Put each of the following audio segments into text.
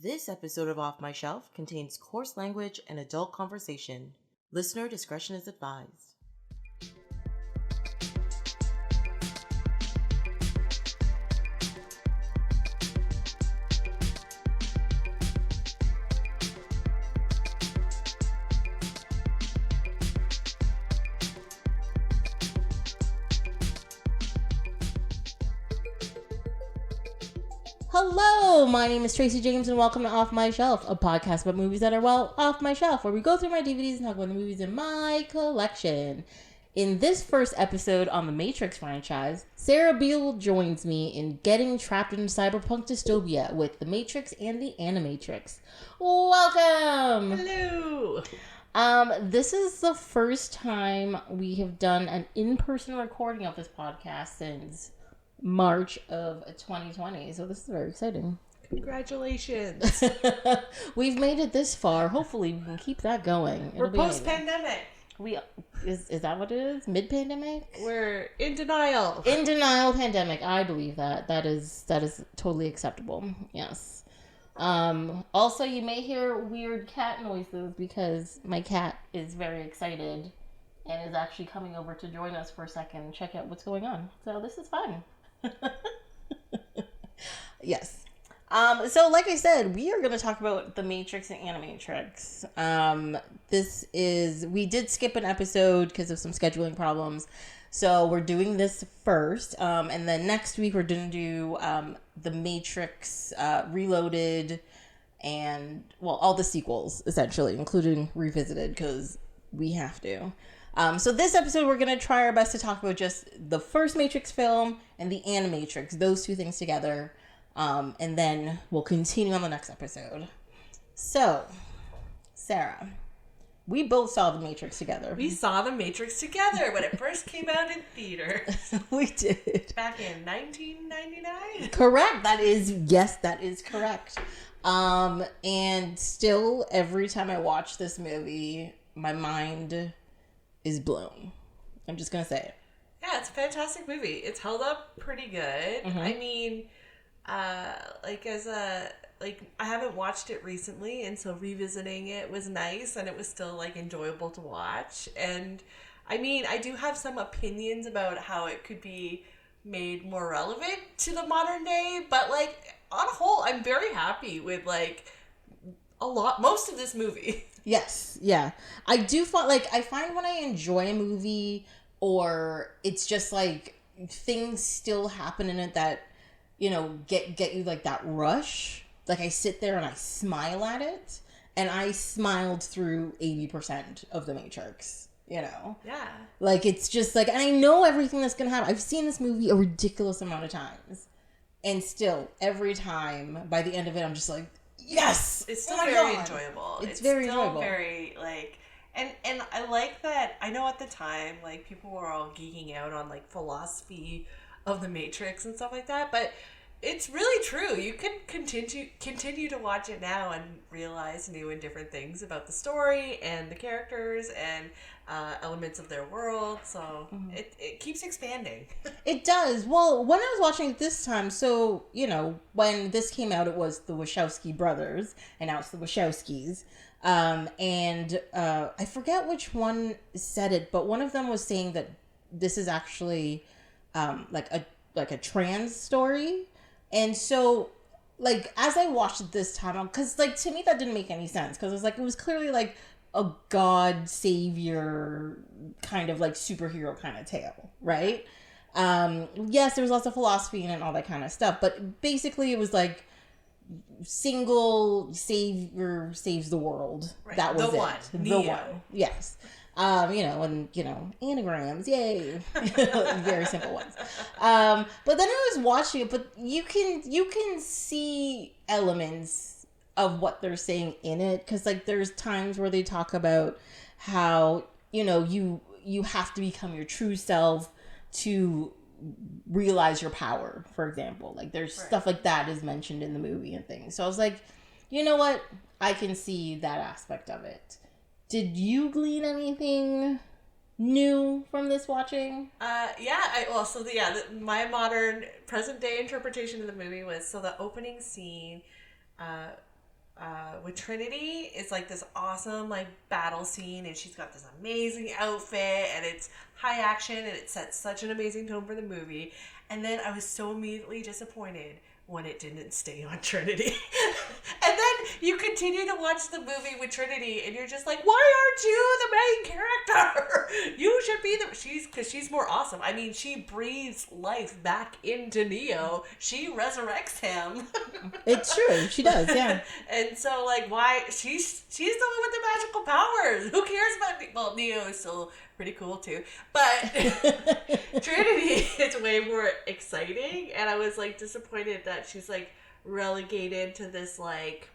This episode of Off My Shelf contains coarse language and adult conversation. Listener discretion is advised. Hello, my name is Tracy James and welcome to Off My Shelf, a podcast about movies that are, well, off my shelf, where we go through my DVDs and talk about the movies in my collection. In this first episode on the Matrix franchise, Sarah Behl joins me in getting trapped in cyberpunk dystopia with The Matrix and The Animatrix. Welcome! Hello! This is the first time we have done an in-person recording of this podcast since March of 2020, so this is very exciting. Congratulations. We've made it this far. Hopefully we can keep that going. We're post-pandemic. Is that what it is? Mid-pandemic? We're in denial. In denial pandemic. I believe that. That is totally acceptable. Yes. Also, you may hear weird cat noises because my cat is very excited and is actually coming over to join us for a second and check out what's going on. So this is fun. Yes. So like I said, we are going to talk about The Matrix and Animatrix. We did skip an episode because of some scheduling problems. So we're doing this first. And then next week we're going to do The Matrix Reloaded and, well, all the sequels, essentially, including Revisited, because we have to. So this episode, we're going to try our best to talk about just the first Matrix film and the Animatrix, those two things together. And then we'll continue on the next episode. So, Sarah, we both saw The Matrix together. We saw The Matrix together when it first came out in theaters. We did. Back in 1999? Correct. That is correct. And still, every time I watch this movie, my mind is blown. I'm just gonna say it. Yeah, it's a fantastic movie. It's held up pretty good. Mm-hmm. I mean, I haven't watched it recently, and so revisiting it was nice, and it was still enjoyable to watch. And I mean, I do have some opinions about how it could be made more relevant to the modern day, but on a whole, I'm very happy with most of this movie. Yes, yeah. I do find, I find when I enjoy a movie, or it's just, things still happen in it that, get you, that rush. I sit there and I smile at it, and I smiled through 80% of The Matrix, Yeah. It's just, and I know everything that's gonna happen. I've seen this movie a ridiculous amount of times, and still, every time, by the end of it, I'm just yes! It's still very enjoyable. It's very still enjoyable. Very, and I like that. I know at the time, people were all geeking out on, philosophy of the Matrix and stuff like that, but it's really true. You can continue to watch it now and realize new and different things about the story and the characters and elements of their world. So it keeps expanding. It does. Well, when I was watching it this time, so, when this came out, it was the Wachowski brothers, and now it's the Wachowskis. And I forget which one said it, but one of them was saying that this is actually a trans story. And so, as I watched it this time, because, to me, that didn't make any sense. Because it was clearly, a god savior kind of, superhero kind of tale, right? Yes, there was lots of philosophy in it and all that kind of stuff. But basically, it was, single savior saves the world. Right. That was the one. Yes. Anagrams, yay. Very simple ones. But then I was watching it, but you can see elements of what they're saying in it, because there's times where they talk about how you have to become your true self to realize your power, for example. There's stuff like that is mentioned in the movie and things. So I was like, you know what, I can see that aspect of it. Did you glean anything new from this watching? My modern present day interpretation of the movie was, so the opening scene with Trinity, it's like this awesome like battle scene, and she's got this amazing outfit, and it's high action, and it sets such an amazing tone for the movie. And then I was so immediately disappointed when it didn't stay on Trinity. And then you continue to watch the movie with Trinity, and you're just like, why aren't you the main character? You should be because she's more awesome. I mean, she breathes life back into Neo. She resurrects him. It's true. She does, yeah. And so, like, why? She's the one with the magical powers. Who cares about, well, Neo is still pretty cool too, but Trinity is way more exciting, and I was like disappointed that she's like relegated to this like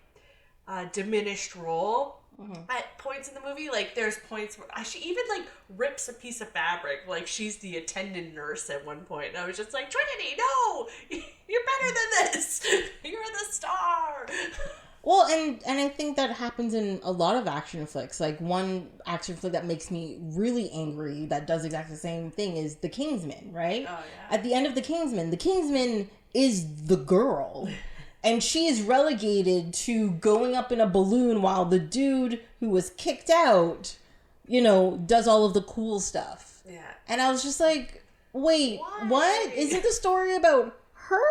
diminished role at points in the movie. Like there's points where she even like rips a piece of fabric, like she's the attendant nurse at one point, and I was just like, Trinity, no, you're better than this. You're the star. Well, and I think that happens in a lot of action flicks. Like, one action flick that makes me really angry that does exactly the same thing is The Kingsman, right? Oh, yeah. At the end of The Kingsman is the girl. And she is relegated to going up in a balloon while the dude who was kicked out, does all of the cool stuff. Yeah. And I was just like, wait, what? Isn't the story about her?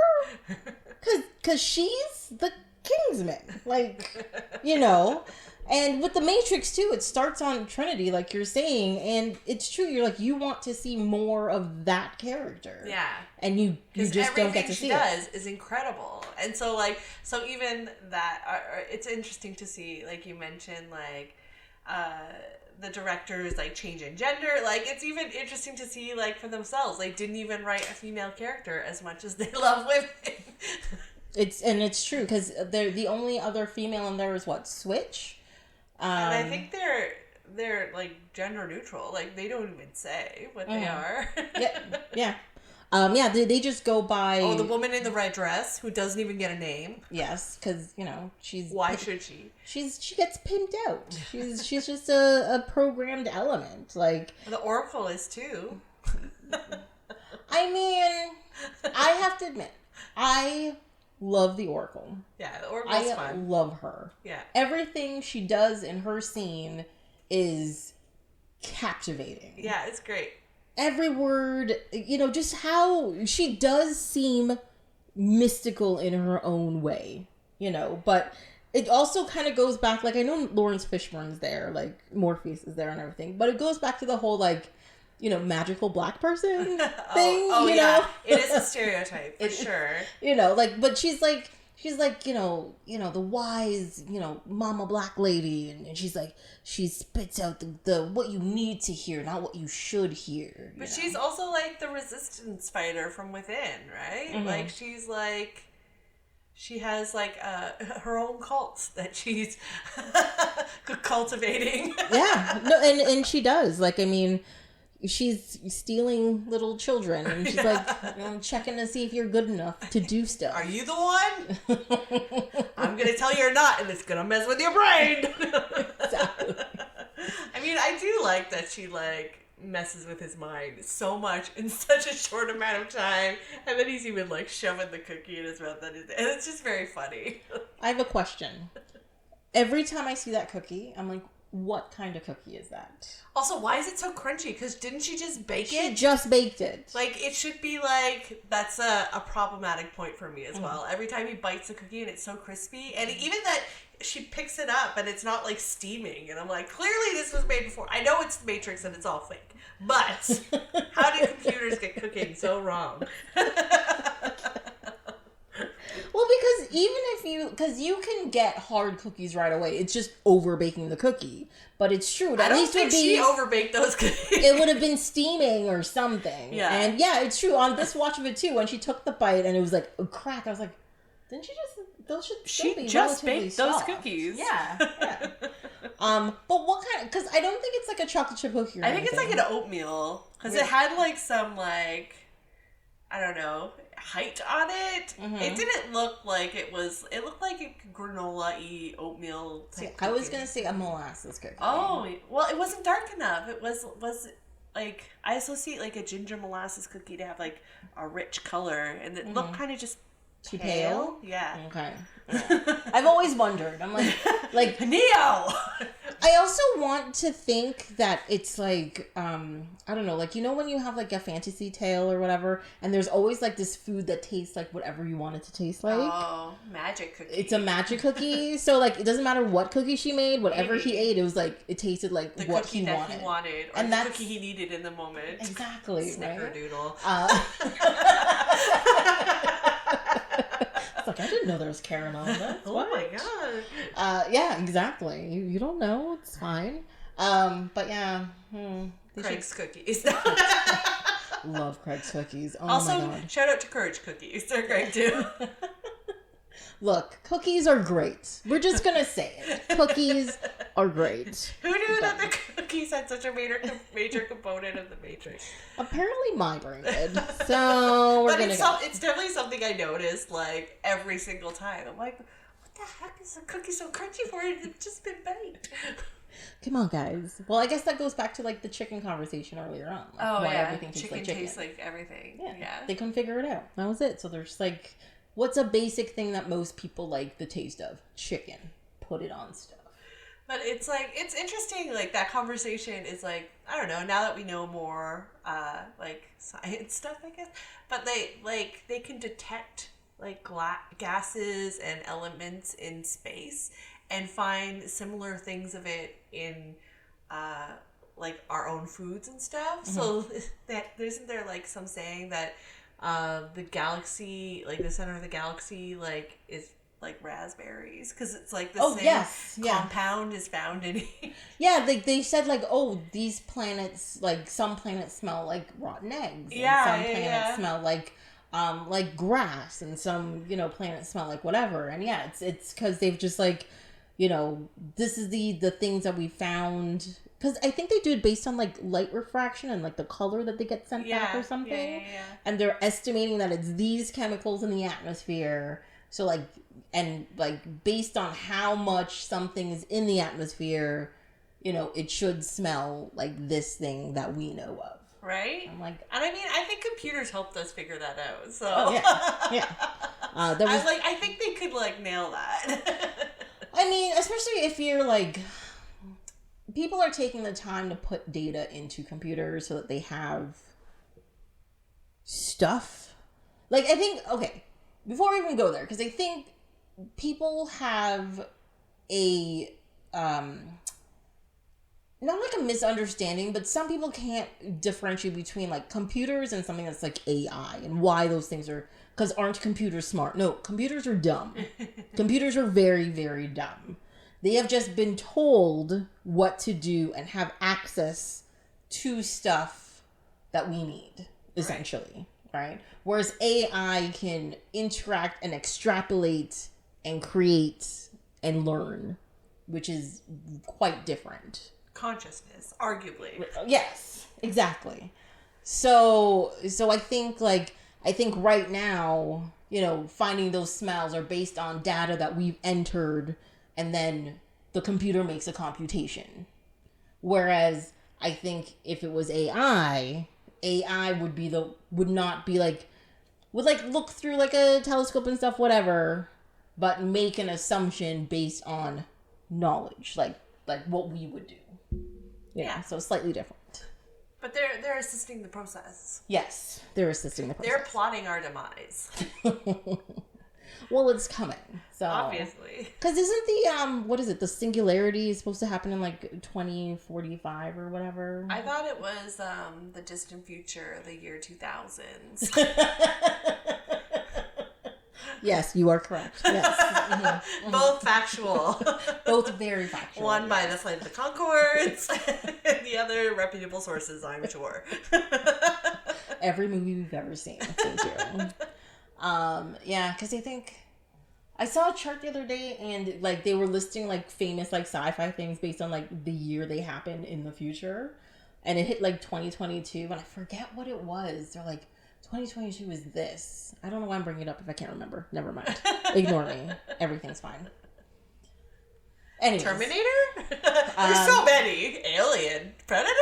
Because she's the Kingsman, and with the Matrix too, it starts on Trinity, like you're saying, and it's true. You're like, you want to see more of that character, and you just don't get to see it. Everything she does is incredible, and so even that, it's interesting to see. Like you mentioned, like the directors like changing gender. Like it's even interesting to see like for themselves. They didn't even write a female character as much as they love women. It's true, because they're the only other female in there is Switch, and I think they're like gender neutral. Like they don't even say what they are. They just go by. the woman in the red dress who doesn't even get a name. Yes, because she's. Why should she? She gets pimped out. She's just a programmed element. Like the Oracle is too. I mean, I have to admit, I love the Oracle. Yeah, the Oracle's fun. I love her. Yeah. Everything she does in her scene is captivating. Yeah, it's great. Every word, just how she does seem mystical in her own way, but it also kind of goes back, like, I know Laurence Fishburne's there, like, Morpheus is there and everything, but it goes back to the whole, like, magical black person thing. Yeah. It is a stereotype for sure. But she's like, the wise, mama black lady, and she's like, she spits out the what you need to hear, not what you should hear. But she's also like the resistance fighter from within, right? Mm-hmm. Like she's like, she has like her own cult that she's cultivating. Yeah, no, and she does. Like, I mean, she's stealing little children, and she's like, checking to see if you're good enough to do stuff. Are you the one? I'm gonna tell you you're not, and it's gonna mess with your brain. Exactly. I mean, I do like that she like messes with his mind so much in such a short amount of time, and then he's even like shoving the cookie in his mouth, and it's just very funny. I have a question. Every time I see that cookie, I'm like, what kind of cookie is that? Also, why is it so crunchy? Because didn't she just bake it? She just baked it. Like, it should be like, that's a problematic point for me as well. Every time he bites the cookie and it's so crispy, and even that she picks it up and it's not like steaming, and I'm like, clearly this was made before. I know it's Matrix and it's all fake, but how did computers get cooking so wrong? Well, because you can get hard cookies right away. It's just over baking the cookie. But it's true. I don't think she overbaked those cookies. It would have been steaming or something. Yeah. And yeah, it's true. On this watch of it too, when she took the bite and it was like a crack, I was like, didn't she just, those should still be just relatively baked soft. those cookies. Yeah. But what kind, because I don't think it's like a chocolate chip cookie or I think anything. it's like an oatmeal. Because it had like some like, I don't know, height on it. Mm-hmm. It didn't look like it looked like a granola-y oatmeal type cookie. I was going to say a molasses cookie. Oh, well, it wasn't dark enough. It was like, I associate like a ginger molasses cookie to have like a rich color, and it looked kind of just too pale? Yeah. Okay. I've always wondered. I'm like Neo. I also want to think that it's like, I don't know, like, you know when you have like a fantasy tale or whatever, and there's always like this food that tastes like whatever you want it to taste like. Oh, magic cookie. It's a magic cookie. So like, it doesn't matter what cookie she made, whatever he ate, it was like, it tasted like the what cookie he that wanted. he wanted. Or And the that's cookie he needed in the moment. Exactly. Snickerdoodle. Right? It's like, I didn't know there was caramel in that. Oh my god. Yeah, exactly. You don't know. It's fine. But yeah. Craig's cookies. Love Craig's cookies. Oh also, my god. shout out to Courage Cookies. They're great too. Look, cookies are great. We're just gonna say it. Cookies are great. Who knew that the cookies had such a major component of the Matrix? Apparently my brain did. So we're gonna go. It's definitely something I noticed like every single time. I'm like, what the heck is the cookie so crunchy for? It's just been baked. Come on, guys. Well, I guess that goes back to like the chicken conversation earlier on. Like, why everything tastes like chicken. Tastes like everything. Yeah. They couldn't figure it out. That was it. So there's like, what's a basic thing that most people like the taste of? Chicken. Put it on stuff. But it's like, it's interesting, like, that conversation is like, I don't know, now that we know more, like, science stuff, I guess, but they can detect, like, gases and elements in space and find similar things of it in, like, our own foods and stuff. Mm-hmm. So, isn't there, like, some saying that the galaxy, like, the center of the galaxy, like, is like raspberries, because it's like the same compound is found in yeah, they said like, oh, these planets, like some planets smell like rotten eggs, and some planets smell like grass, and some planets smell like whatever. And it's because they've just like, this is the things that we found, because I think they do it based on like light refraction and like the color that they get sent back or something. And they're estimating that it's these chemicals in the atmosphere. So like, and like based on how much something is in the atmosphere, it should smell like this thing that we know of. Right? I'm like, and I mean, I think computers helped us figure that out. So I think they could like nail that. I mean, especially if you're like, people are taking the time to put data into computers so that they have stuff. Like, I think, okay, before we even go there, because I think people have a, not like a misunderstanding, but some people can't differentiate between like computers and something that's like AI and why those things are, because aren't computers smart? No, computers are dumb. Computers are very, very dumb. They have just been told what to do and have access to stuff that we need, essentially, right? Whereas AI can interact and extrapolate and create and learn, which is quite different. Consciousness, arguably. Yes, exactly. So I think right now, finding those smells are based on data that we've entered, and then the computer makes a computation. Whereas I think if it was AI would not be like, would like look through like a telescope and stuff, whatever, but make an assumption based on knowledge, like what we would do. So slightly different. But they're assisting the process. Yes, they're assisting the process. They're plotting our demise. Well, it's coming. So obviously, because isn't the what is it? The Singularity is supposed to happen in like 2045 or whatever. I thought it was the distant future, the year 2000s. Yes, you are correct. Yes, mm-hmm. Both factual. Both very factual. One by the flight of the Conchords, and the other reputable sources, I'm sure. Every movie we've ever seen. Thank you. Yeah, because I think I saw a chart the other day, and like they were listing like famous like sci-fi things based on like the year they happened in the future, and it hit like 2022, and I forget what it was. They're like, 2022 is this. I don't know why I'm bringing it up if I can't remember. Never mind. Ignore me. Everything's fine. Anyways. Terminator? There's so many. Alien. Predator?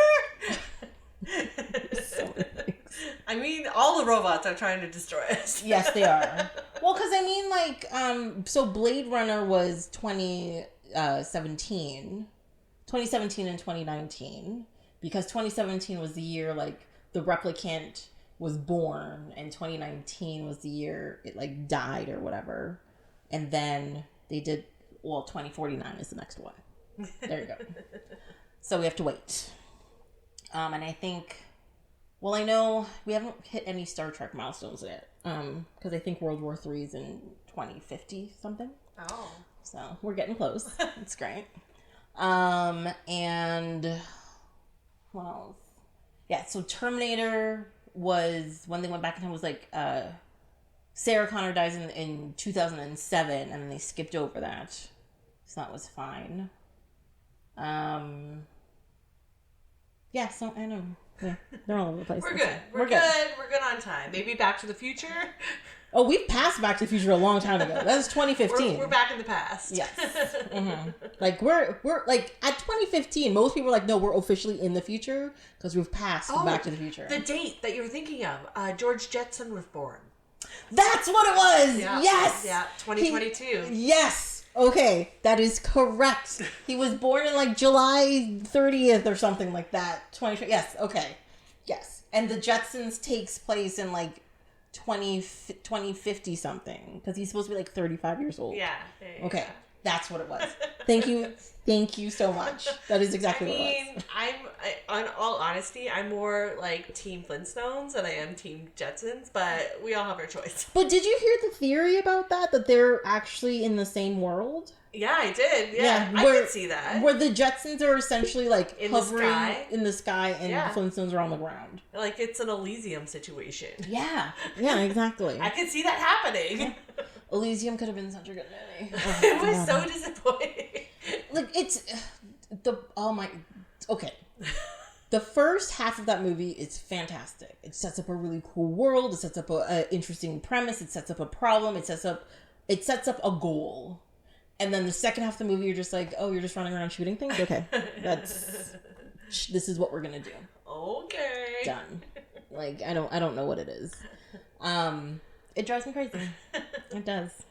So many things. I mean, all the robots are trying to destroy us. Yes, they are. Well, because I mean, like, so Blade Runner was 2017 and 2019, because 2017 was the year, like, the replicant was born, and 2019 was the year it, like, died or whatever. And then they did, well, 2049 is the next one. There you go. So we have to wait. And I think, well, I know we haven't hit any Star Trek milestones yet. Because I think World War III is in 2050 something. Oh. So we're getting close. It's great. And what else? Yeah, so Terminator was, when they went back in time, was like, Sarah Connor dies in 2007, and then they skipped over that. So that was fine. Yeah, so I know. Yeah, they're all over the place. We're good. We're good. We're good on time. Maybe Back to the Future. Oh, we've passed Back to the Future a long time ago. That was 2015. We're back in the past. Yes. Mm-hmm. Like we're like at 2015. Most people are like, no, we're officially in the future because we've passed Back to the Future. The date that you're thinking of, George Jetson was born. That's what it was. Yeah. Yes. Yeah. 2022. Yes. Okay, that is correct. He was born in like July 30th or something like that. 20. Yes. Okay. Yes. And the Jetsons takes place in like 2050 something, because he's supposed to be like 35 years old. Yeah. Okay. That's what it was. Thank you. Thank you so much. That is exactly what it was. On all honesty, I'm more like Team Flintstones than I am Team Jetsons, but we all have our choice. But did you hear the theory about that they're actually in the same world? Yeah, I did. Yeah, I could see that. Where the Jetsons are essentially like in hovering the sky and the Flintstones are on the ground. Like it's an Elysium situation. Yeah. Yeah, exactly. I could see that happening. Elysium could have been such a good movie. Oh, it was so disappointing. Like it's okay. The first half of that movie is fantastic. It sets up a really cool world. It sets up a interesting premise. It sets up a problem. It sets up a goal. And then the second half of the movie, you're just like, oh, you're just running around shooting things? Okay. This is what we're gonna do. Okay. Done. Like, I don't know what it is. It drives me crazy. It does.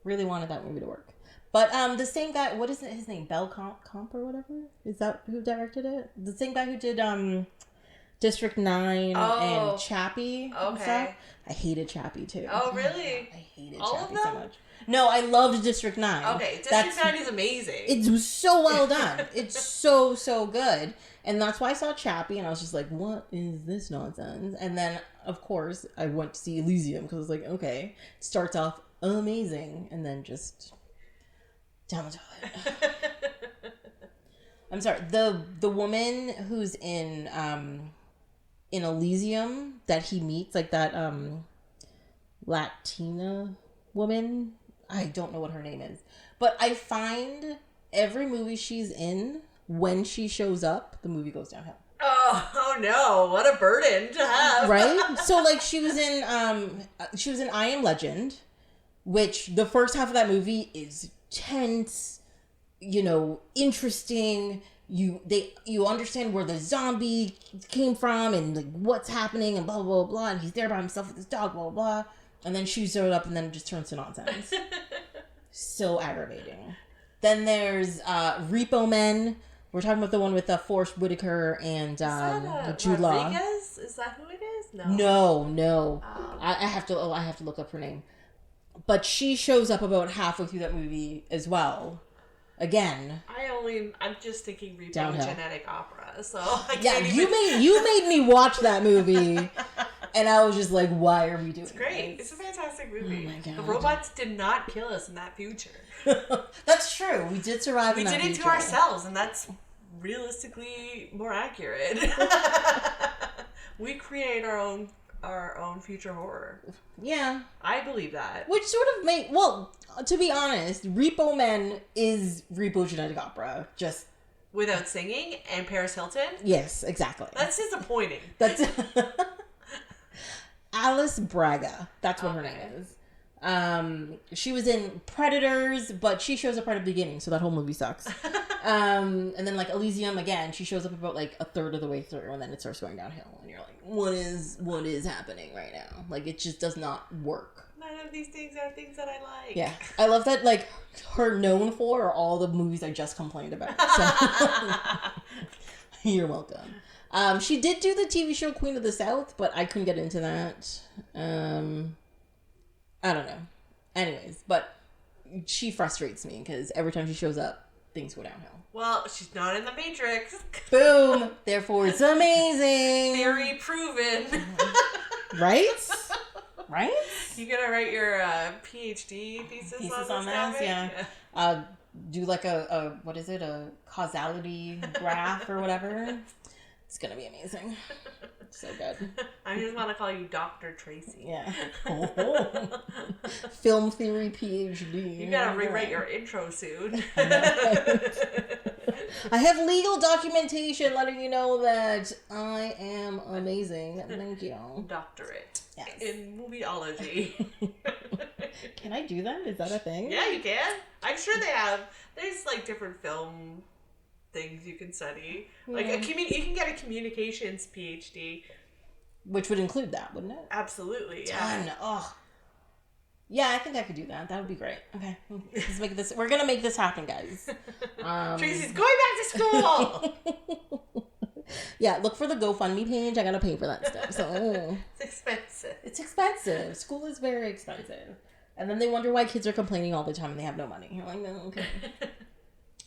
Really wanted that movie to work. But the same guy, what is his name? Behl Comp or whatever? Is that who directed it? The same guy who did District 9 and Chappie. Okay. And stuff. I hated Chappie too. Oh, really? I hated all Chappie of them? so much. No, I loved District 9. Okay, District 9 is amazing. It's so well done. It's so good. And that's why I saw Chappie and I was just like, what is this nonsense? And then, of course, I went to see Elysium because I was like, okay, it starts off amazing and then just down the toilet. I'm sorry. The woman who's in Elysium that he meets, like that Latina woman, I don't know what her name is, but I find every movie she's in, when she shows up, the movie goes downhill. Oh no, what a burden to have. Right? So like she was in I Am Legend, which the first half of that movie is tense, interesting. You understand where the zombie came from and like what's happening and blah blah blah, and he's there by himself with his dog, blah blah blah. And then she showed up and then it just turns to nonsense. So aggravating. Then there's Repo Men. We're talking about the one with Forrest Whitaker and Jude Law. Rodriguez? Is that who it is? No. Oh. I have to look up her name. But she shows up about halfway through that movie as well. Again. I'm just thinking Repo Genetic Opera. So I can't even... you made me watch that movie. And I was just like, why are we doing this? It's great. It's a fantastic movie. Oh my God. The robots did not kill us in that future. That's true. We did survive in that future. We did it to ourselves, and that's realistically more accurate. We create our own future horror. Yeah. I believe that. Which sort of to be honest, Repo Men is Repo Genetic Opera. Just without singing and Paris Hilton? Yes, exactly. That's disappointing. That's Alice Braga. That's what her name is. She was in Predators, but she shows up right at the beginning, so that whole movie sucks. And then like Elysium again, she shows up about like a third of the way through, and then it starts going downhill, and you're like, what is happening right now? Like, it just does not work. None of these things are things that I like. Yeah, I love that. Like, her known for are all the movies I just complained about. So. You're welcome. She did do the TV show Queen of the South, but I couldn't get into that. I don't know. Anyways, but she frustrates me because every time she shows up, things go downhill. Well, she's not in the Matrix. Boom! Therefore, it's amazing. Theory proven. Right? Right? You gonna write your PhD thesis on this? Yeah. Do like a what is it? A causality graph or whatever. It's gonna be amazing. So good. I just want to call you Dr. Tracy. Yeah. Oh. Film theory PhD. You gotta rewrite your intro soon. I have legal documentation letting you know that I am amazing. Thank you. Doctorate. Yes. In movieology. Can I do that? Is that a thing? Yeah, you can. I'm sure they have. There's like different film things you can study. Like you can get a communications PhD, which would include that, wouldn't it? Absolutely. Yeah. Done. Oh. Yeah, I think I could do that. That would be great. Okay, let's make this. We're gonna make this happen, guys. Tracy's going back to school. Yeah, look for the GoFundMe page. I gotta pay for that stuff. So it's expensive. It's expensive. School is very expensive, and then they wonder why kids are complaining all the time and they have no money. You're like, no, okay.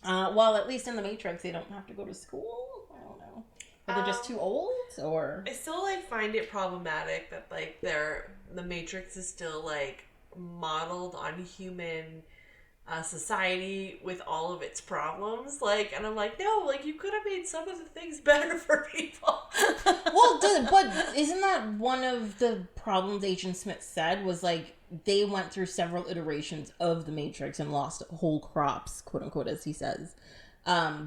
Well, at least in the Matrix, they don't have to go to school. I don't know. Or they're just too old, or I still like find it problematic that like the Matrix is still like modeled on human society with all of its problems. Like, and I'm like, no, like you could have made some of the things better for people. Well, but isn't that one of the problems Agent Smith said was like they went through several iterations of the Matrix and lost whole crops, quote unquote, as he says,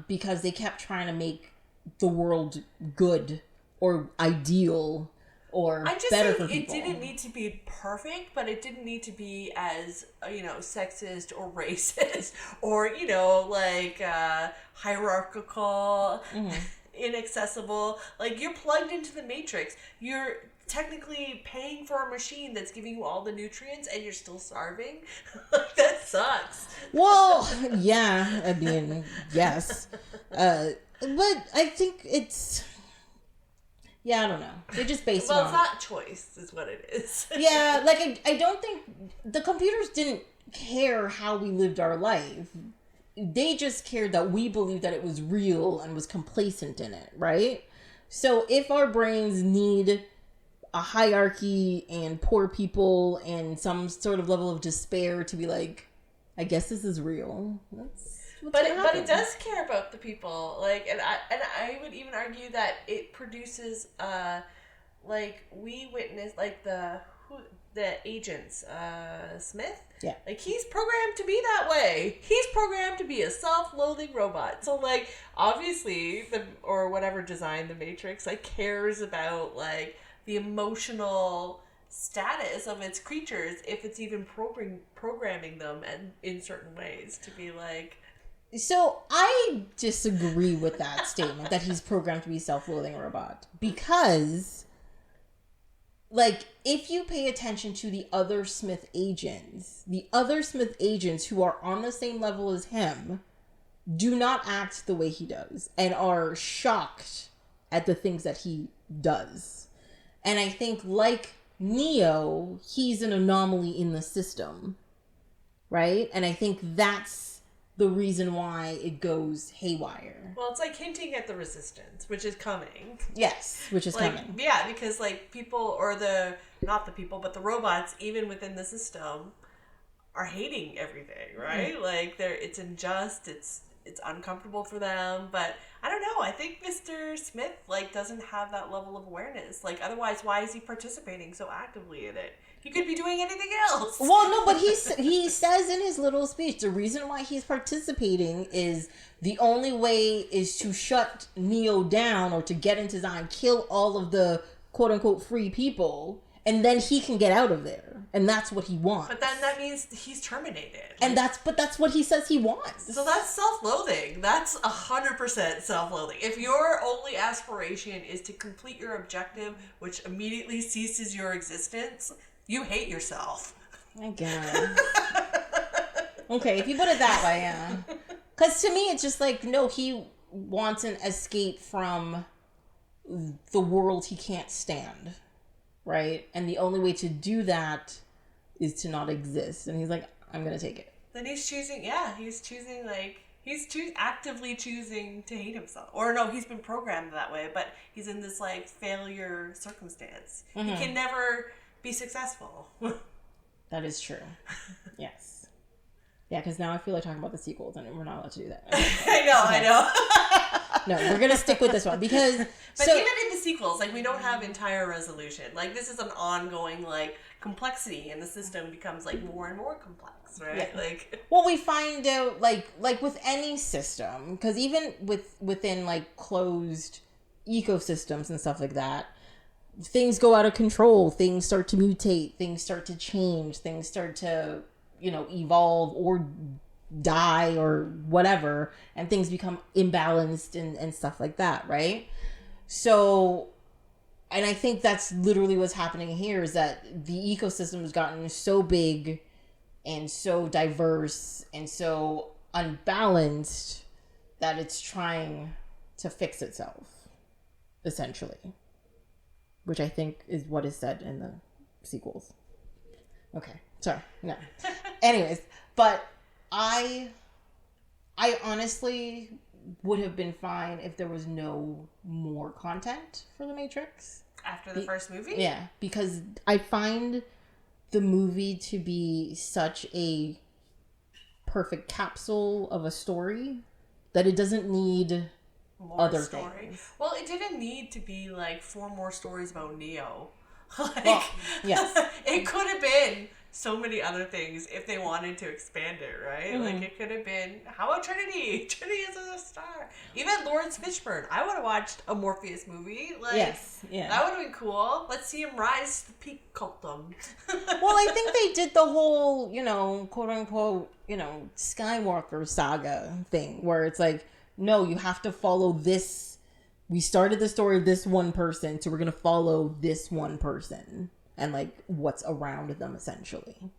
because they kept trying to make the world good or ideal or better for people. It didn't need to be perfect, but it didn't need to be as, sexist or racist or, like hierarchical, inaccessible. Like, you're plugged into the Matrix. You're technically paying for a machine that's giving you all the nutrients and you're still starving. Like, that sucks. Well, yeah, I mean, yes. But I think it's... Yeah, I don't know. They just based it on... Well, it's not choice, is what it is. Yeah, like, I don't think... The computers didn't care how we lived our life. They just cared that we believed that it was real and was complacent in it, right? So if our brains need a hierarchy and poor people and some sort of level of despair to be like, I guess this is real. But it does care about the people, like, and I would even argue that it produces, like, we witness, like, the agents, Smith, yeah, like, he's programmed to be that way. He's programmed to be a self-loathing robot. So, like, obviously, or whatever designed the Matrix, like, cares about, like, the emotional status of its creatures if it's even programming them and in certain ways to be like. So I disagree with that statement that he's programmed to be a self-loathing robot, because like if you pay attention to the other Smith agents who are on the same level as him do not act the way he does and are shocked at the things that he does. And I think like Neo, he's an anomaly in the system, right? And I think that's the reason why it goes haywire. Well, it's like hinting at the resistance, which is coming. Yes, which is like, coming. Yeah, because like people, or not the people, but the robots, even within the system, are hating everything, right? Mm-hmm. Like it's unjust, it's uncomfortable for them, but I don't know. I think Mr. Smith like doesn't have that level of awareness. Like otherwise, why is he participating so actively in it? He could be doing anything else. Well, no, but he says in his little speech, the reason why he's participating is the only way is to shut Neo down or to get into Zion, kill all of the quote-unquote free people, and then he can get out of there, and that's what he wants. But then that means he's terminated. And that's what he says he wants. So that's self-loathing. That's 100% self-loathing. If your only aspiration is to complete your objective, which immediately ceases your existence, you hate yourself. My God. Okay, if you put it that way, yeah. Because to me, it's just like, no, he wants an escape from the world he can't stand, right? And the only way to do that is to not exist. And he's like, I'm gonna take it. Then he's choosing, like, actively choosing to hate himself. Or no, he's been programmed that way, but he's in this, like, failure circumstance. Mm-hmm. He can never be successful. That is true. Yes. Yeah, because now I feel like talking about the sequels, and we're not allowed to do that. I know. No, we're going to stick with this one, because... But even in the sequels, like, we don't have entire resolution. Like, this is an ongoing, like, complexity, and the system becomes, like, more and more complex, right? Yeah. Like... Well, we find out, like with any system, because even within, like, closed ecosystems and stuff like that, things go out of control, things start to mutate, things start to change, things start to... evolve or die or whatever, and things become imbalanced and stuff like that, right? So, and I think that's literally what's happening here, is that the ecosystem has gotten so big and so diverse and so unbalanced that it's trying to fix itself, essentially. Which I think is what is said in the sequels. Okay. Sorry, no. Anyways, but I honestly would have been fine if there was no more content for The Matrix. After the first movie? Yeah, because I find the movie to be such a perfect capsule of a story that it doesn't need more other story. things. Well, it didn't need to be like 4 more stories about Neo. Like, well, yes. It could have been so many other things if they wanted to expand it, right? Mm-hmm. Like, it could have been, how about Trinity? Trinity is a star. Even Laurence Fishburne. I would have watched a Morpheus movie. Like, yes, yeah. That would have been cool. Let's see him rise to the peak cultum. Well, I think they did the whole, quote unquote, Skywalker saga thing, where it's like, no, you have to follow this. We started the story of this one person, so we're going to follow this one person and, like, what's around them, essentially.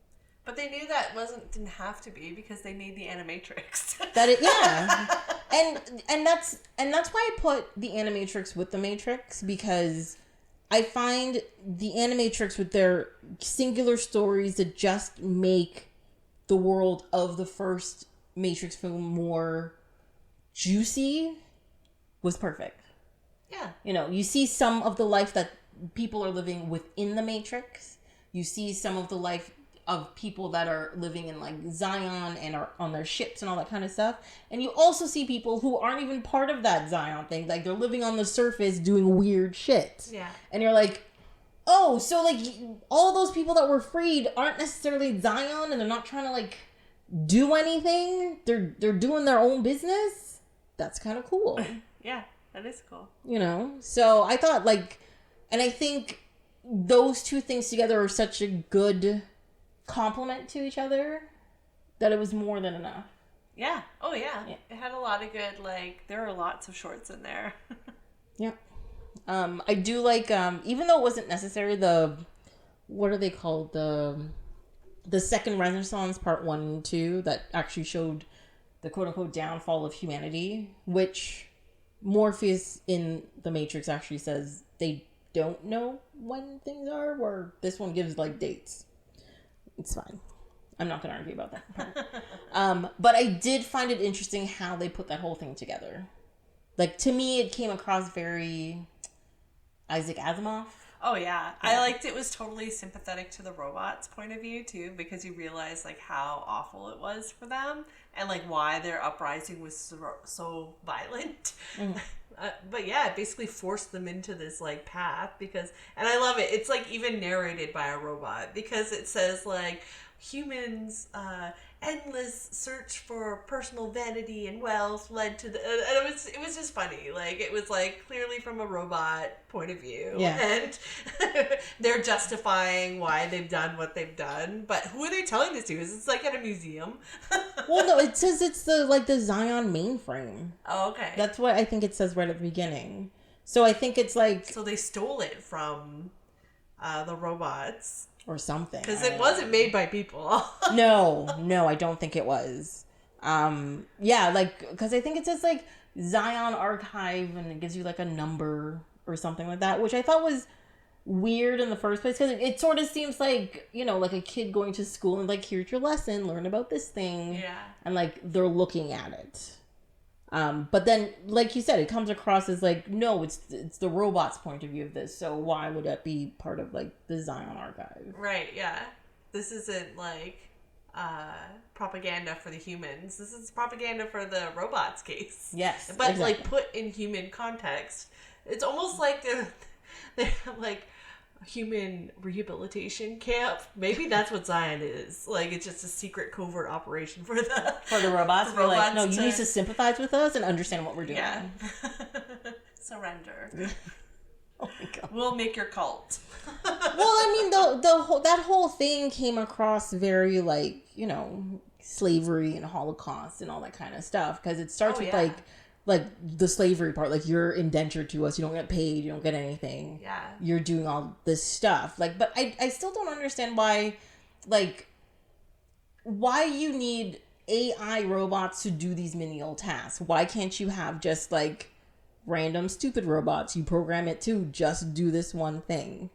But they knew that didn't have to be, because they made the Animatrix. And that's why I put the Animatrix with the Matrix, because I find the Animatrix with their singular stories that just make the world of the first Matrix film more juicy was perfect. Yeah. You see some of the life that people are living within the Matrix. You see some of the life of people that are living in, like, Zion and are on their ships and all that kind of stuff. And you also see people who aren't even part of that Zion thing. Like, they're living on the surface doing weird shit. Yeah. And you're like, oh, so, like, all those people that were freed aren't necessarily Zion, and they're not trying to, like, do anything. They're doing their own business. That's kind of cool. Yeah. That is cool. So I thought, like, and I think those two things together are such a good complement to each other that it was more than enough. Yeah. Oh, yeah. It had a lot of good, like, there are lots of shorts in there. Yeah. I do like, even though it wasn't necessary, what are they called? The Second Renaissance Part 1 and 2 that actually showed the quote-unquote downfall of humanity, which Morpheus in The Matrix actually says they don't know when things are, where this one gives, like, dates. It's fine. I'm not going to argue about that. But I did find it interesting how they put that whole thing together. Like, to me, it came across very Isaac Asimov. Oh, yeah. I liked it was totally sympathetic to the robot's point of view, too, because you realize, like, how awful it was for them. and like why their uprising was so violent. But yeah, it basically forced them into this like path because, and I love it. It's like even narrated by a robot because it says like humans, endless search for personal vanity and wealth led to the, and it was just funny. Like it was like clearly from a robot point of view, and they're justifying why they've done what they've done. But who are they telling this to? Is it's like at a museum? Well, no, it says it's the Zion mainframe. Oh, okay. That's what I think it says right at the beginning. So I think it's like, so they stole it from the robots. Or something. Because it wasn't made by people. No, I don't think it was. Yeah, like, because I think it says, like, Zion Archive, and it gives you, like, a number or something like that, which I thought was weird in the first place, because it sort of seems like, you know, like a kid going to school and, like, here's your lesson, learn about this thing. Yeah. And, like, they're looking at it. But then, like you said, it comes across as like, no, it's the robot's point of view of this. So why would that be part of like the Zion Archive? Right. Yeah. This isn't like propaganda for the humans. This is propaganda for the robots case. Yes. But exactly. like put in human context. It's almost like they're like human rehabilitation camp. Maybe that's what Zion is. Like it's just a secret covert operation for the robots. We're like, no, you need to sympathize with us and understand what we're doing. Yeah. Surrender. Oh my God. We'll make your cult. Well, I mean, that whole thing came across very like, you know, slavery and Holocaust and all that kind of stuff, because it starts with like the slavery part, like you're indentured to us, you don't get paid, you don't get anything. Yeah. You're doing all this stuff. Like, but I still don't understand why you need AI robots to do these menial tasks. Why can't you have just like random stupid robots you program it to just do this one thing,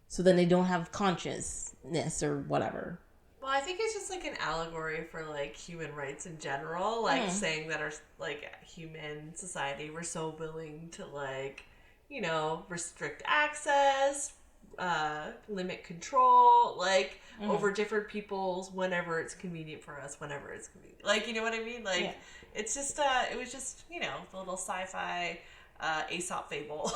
so then they don't have consciousness or whatever? Well, I think it's just like an allegory for like human rights in general, like saying that our like human society, we're so willing to like, you know, restrict access, limit control, like over different people's whenever it's convenient for us, whenever it's convenient. Like, you know what I mean? Like it's just it was just, you know, the little sci-fi Aesop fable.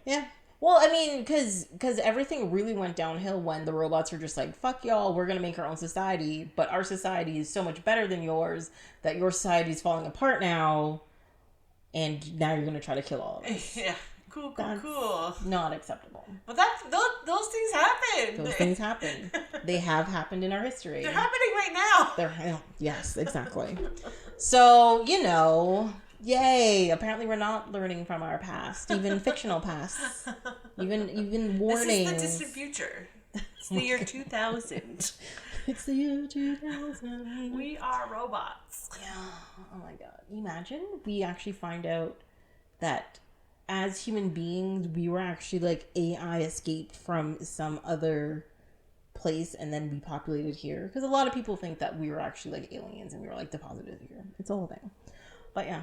Yeah. Well, I mean, because everything really went downhill when the robots are just like, fuck y'all, we're going to make our own society, but our society is so much better than yours that your society is falling apart now, and now you're going to try to kill all of us. Yeah. Cool. Not acceptable. But those things happen. Those things happen. They have happened in our history. They're happening right now. Yes, exactly. So, you know... Yay! Apparently, we're not learning from our past, even fictional pasts, even warnings. This is the distant future. It's the year 2000. It's the year 2000. We are robots. Yeah. Oh my God! Imagine we actually find out that as human beings, we were actually like AI escaped from some other place and then we populated here. Because a lot of people think that we were actually like aliens and we were like deposited here. It's a whole thing. But yeah.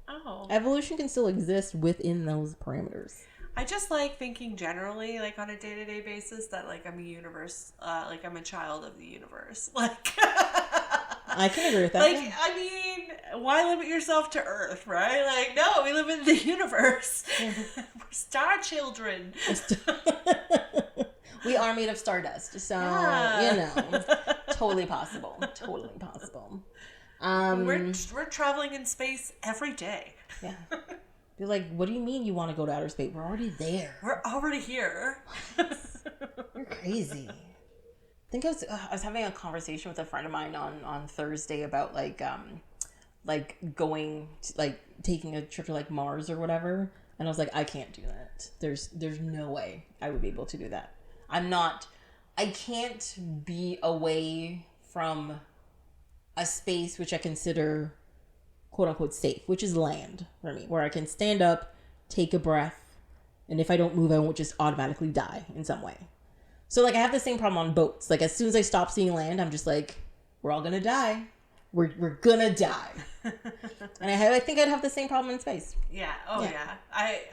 Oh. Evolution can still exist within those parameters. I just like thinking generally, like on a day-to-day basis, that like I'm a universe, like I'm a child of the universe. Like I can agree with that. Like, I mean, why limit yourself to Earth, right? Like, no, we live in the universe. We're star children. We are made of stardust, so you know, totally possible. We're traveling in space every day. Yeah. You're like, what do you mean you want to go to outer space? We're already there. We're already here. You're crazy. I think I was having a conversation with a friend of mine on Thursday about like going to, like taking a trip to like Mars or whatever, and I was like, I can't do that. There's no way I would be able to do that. I can't be away from a space which I consider quote unquote safe, which is land for me, where I can stand up, take a breath, and if I don't move, I won't just automatically die in some way. So like I have the same problem on boats. Like as soon as I stop seeing land, I'm just like, we're all gonna die. We're gonna die. And I think I'd have the same problem in space. Yeah. Oh yeah.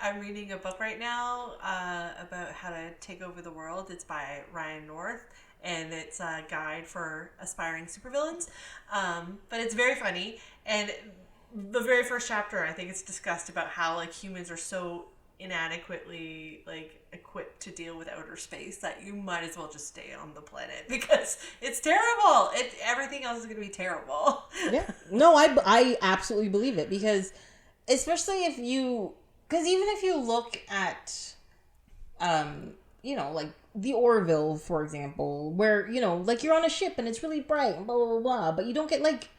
I'm reading a book right now about how to take over the world. It's by Ryan North. and it's a guide for aspiring supervillains. But it's very funny, and the very first chapter, I think it's discussed about how like humans are so inadequately like equipped to deal with outer space that you might as well just stay on the planet because it's terrible. Everything else is going to be terrible. Yeah. No, I absolutely believe it because especially if you, because even if you look at, like the Orville, for example, where, like you're on a ship and it's really bright and blah, blah, blah, blah, but you don't get like,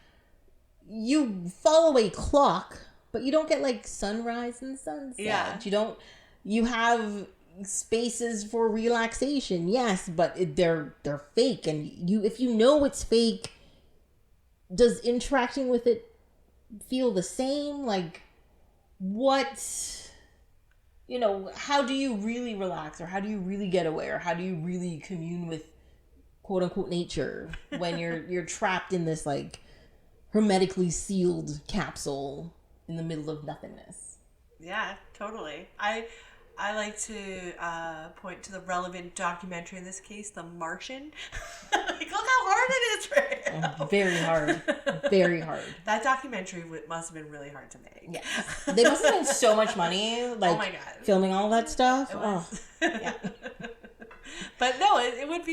you follow a clock, but you don't get like sunrise and sunset. Yeah. You have spaces for relaxation, yes, but they're fake, and if you know it's fake, does interacting with it feel the same? Like, what, how do you really relax, or how do you really get away, or how do you really commune with quote unquote nature when you're trapped in this like hermetically sealed capsule in the middle of nothingness? Yeah, totally. I like to point to the relevant documentary in this case, The Martian. Like, look how hard it is for him. Very hard. Very hard. That documentary must have been really hard to make. Yes. They must have spent so much money, like, oh my God, filming all that stuff. Oh, yeah. But no, it would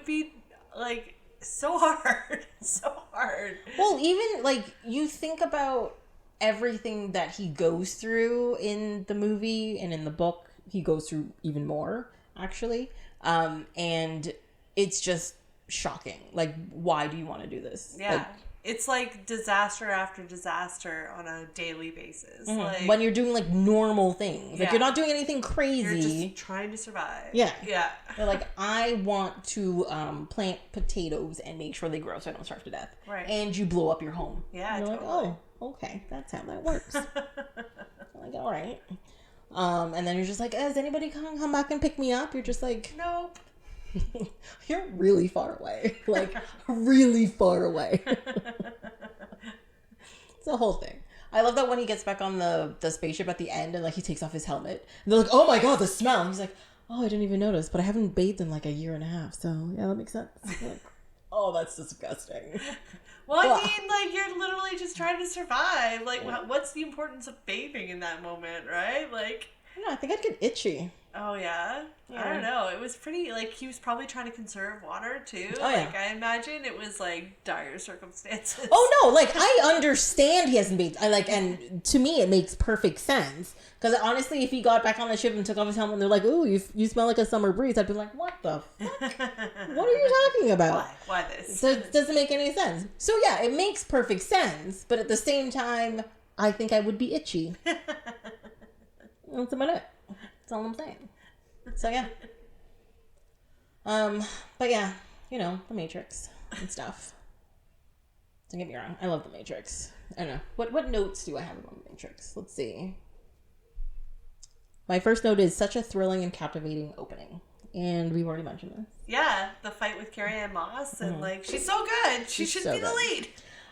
be like so hard. So hard. Well, even like you think about everything that he goes through in the movie and in the book, he goes through even more, actually. And it's just shocking. Like, why do you want to do this? Yeah. Like, it's like disaster after disaster on a daily basis. Mm-hmm. Like, when you're doing like normal things. Like, you're not doing anything crazy. You're just trying to survive. Yeah. Yeah. You're like, I want to plant potatoes and make sure they grow so I don't starve to death. Right. And you blow up your home. Yeah, and you're totally. like, oh, okay, that's how that works. I'm like, all right. And then you're just like, is anybody come back and pick me up? You're just like, nope. You're really far away. Like, really far away. It's a whole thing. I love that when he gets back on the spaceship at the end and like he takes off his helmet. And they're like, oh my God, the smell. And he's like, oh, I didn't even notice, but I haven't bathed in like a year and a half. So yeah, that makes sense. Like, oh, that's disgusting. Well, I mean, like, you're literally just trying to survive. Like, what's the importance of bathing in that moment, right? Like, I don't know, I think I'd get itchy. Oh, yeah? I don't know. It was pretty, like, he was probably trying to conserve water, too. Oh, yeah. Like, I imagine it was, like, dire circumstances. Oh, no, like, I understand he hasn't bathed. And to me, it makes perfect sense. Because, honestly, if he got back on the ship and took off his helmet and they're like, ooh, you smell like a summer breeze, I'd be like, what the fuck? What are you talking about? Why this? So it doesn't make any sense. So, yeah, it makes perfect sense. But at the same time, I think I would be itchy. That's about it. That's all I'm saying. So yeah. But yeah, the Matrix and stuff. Don't get me wrong, I love the Matrix. I don't know. What notes do I have about the Matrix? Let's see. My first note is such a thrilling and captivating opening. And we've already mentioned this. Yeah, the fight with Carrie-Anne Moss and like she's so good. She should be the lead.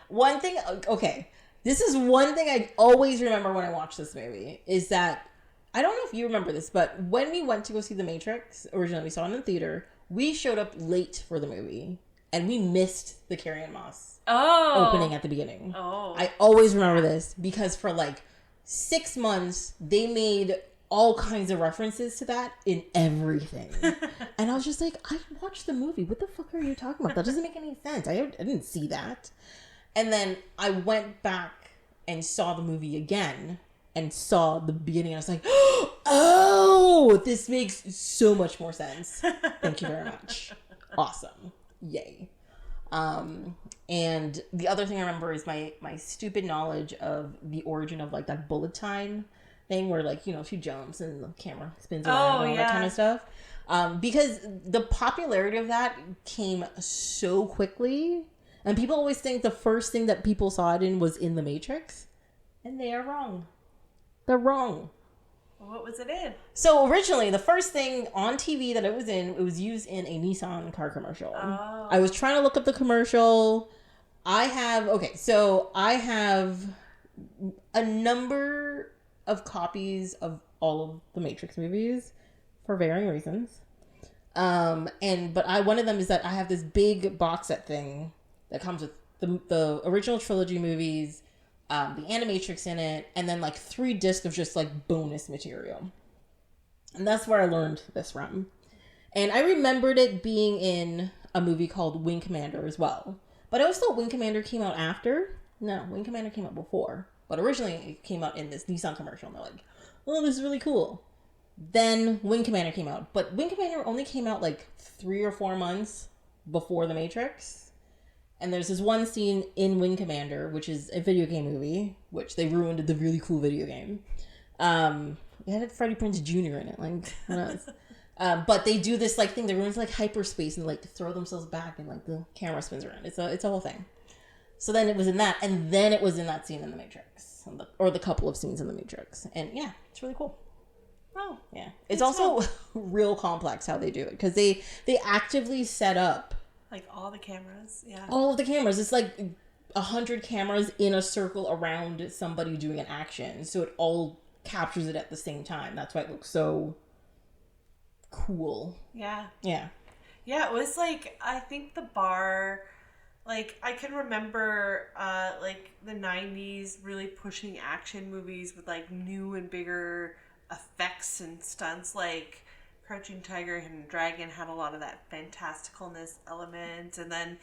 One thing, okay. This is one thing I always remember when I watch this movie is that I don't know if you remember this, but when we went to go see The Matrix, originally we saw it in the theater, we showed up late for the movie, and we missed the Carrie-Anne Moss opening at the beginning. Oh. I always remember this, because for like 6 months, they made all kinds of references to that in everything. And I was just like, I watched the movie. What the fuck are you talking about? That doesn't make any sense. I didn't see that. And then I went back and saw the movie again, and saw the beginning, and I was like, oh, this makes so much more sense. Thank you very much. Awesome. Yay. And the other thing I remember is my stupid knowledge of the origin of like that bullet time thing where like, she jumps and the camera spins around and all that kind of stuff. Because the popularity of that came so quickly, and people always think the first thing that people saw it in was in The Matrix, and they are wrong. They're wrong. What was it in? So originally, the first thing on TV that it was used in a Nissan car commercial. Oh. I was trying to look up the commercial. I have a number of copies of all of the Matrix movies for varying reasons. But one of them is that I have this big box set thing that comes with the original trilogy movies, the Animatrix in it, and then like 3 discs of just like bonus material. And that's where I learned this from. And I remembered it being in a movie called Wing Commander as well. But I always thought Wing Commander came out after. No, Wing Commander came out before. But originally it came out in this Nissan commercial. And they're like, oh, this is really cool. Then Wing Commander came out. But Wing Commander only came out like 3 or 4 months before The Matrix. And there's this one scene in Wing Commander, which is a video game movie, which they ruined the really cool video game. It had Freddie Prinze Jr. in it. Like, what else? But they do this like thing. They run into like hyperspace and like throw themselves back and like the camera spins around. It's a whole thing. So then it was in that, and then it was in that scene in The Matrix, or the couple of scenes in The Matrix, and yeah, it's really cool. Oh, yeah, it's also real complex how they do it because they actively set up like all the cameras. Yeah, all of the cameras. It's like 100 cameras in a circle around somebody doing an action, so it all captures it at the same time. That's why it looks so cool. Yeah. Yeah. Yeah, it was like, I think the bar, like, I can remember, like, the 90s really pushing action movies with, like, new and bigger effects and stunts. Like, Crouching Tiger, Hidden Dragon had a lot of that fantasticalness element. And then,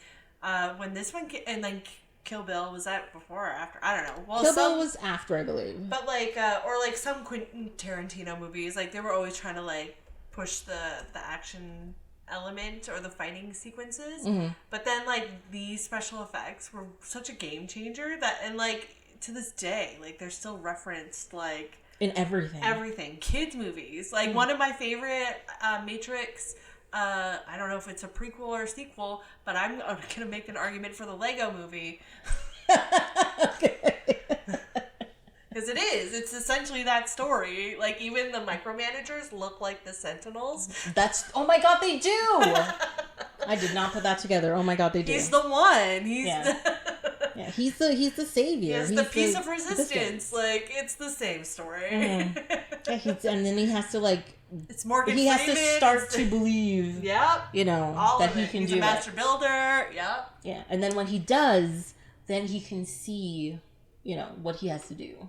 when this one, and then Kill Bill, was that before or after? I don't know. Well, Kill Bill was after, I believe. But, like, or, like, some Quentin Tarantino movies, like, they were always trying to, like, push the action element or the fighting sequences. Mm-hmm. But then, like, these special effects were such a game changer that, and, like, to this day, like, they're still referenced, like... in everything. Everything. Kids movies. Like, one of my favorite Matrix... I don't know if it's a prequel or a sequel, but I'm going to make an argument for the Lego movie. Okay. Because it is. It's essentially that story. Like, even the micromanagers look like the Sentinels. Oh my god, they do! I did not put that together. Oh my god, they do. He's the one. He's yeah, he's the savior. He's the piece of resistance. Like, it's the same story. Mm-hmm. Yeah, and then he has to, like... It's Morgan He Freeman. has to start to believe, you know, all that of he it. can He's do a master builder. Yep. Yeah, and then when he does, then he can see... you know, what he has to do.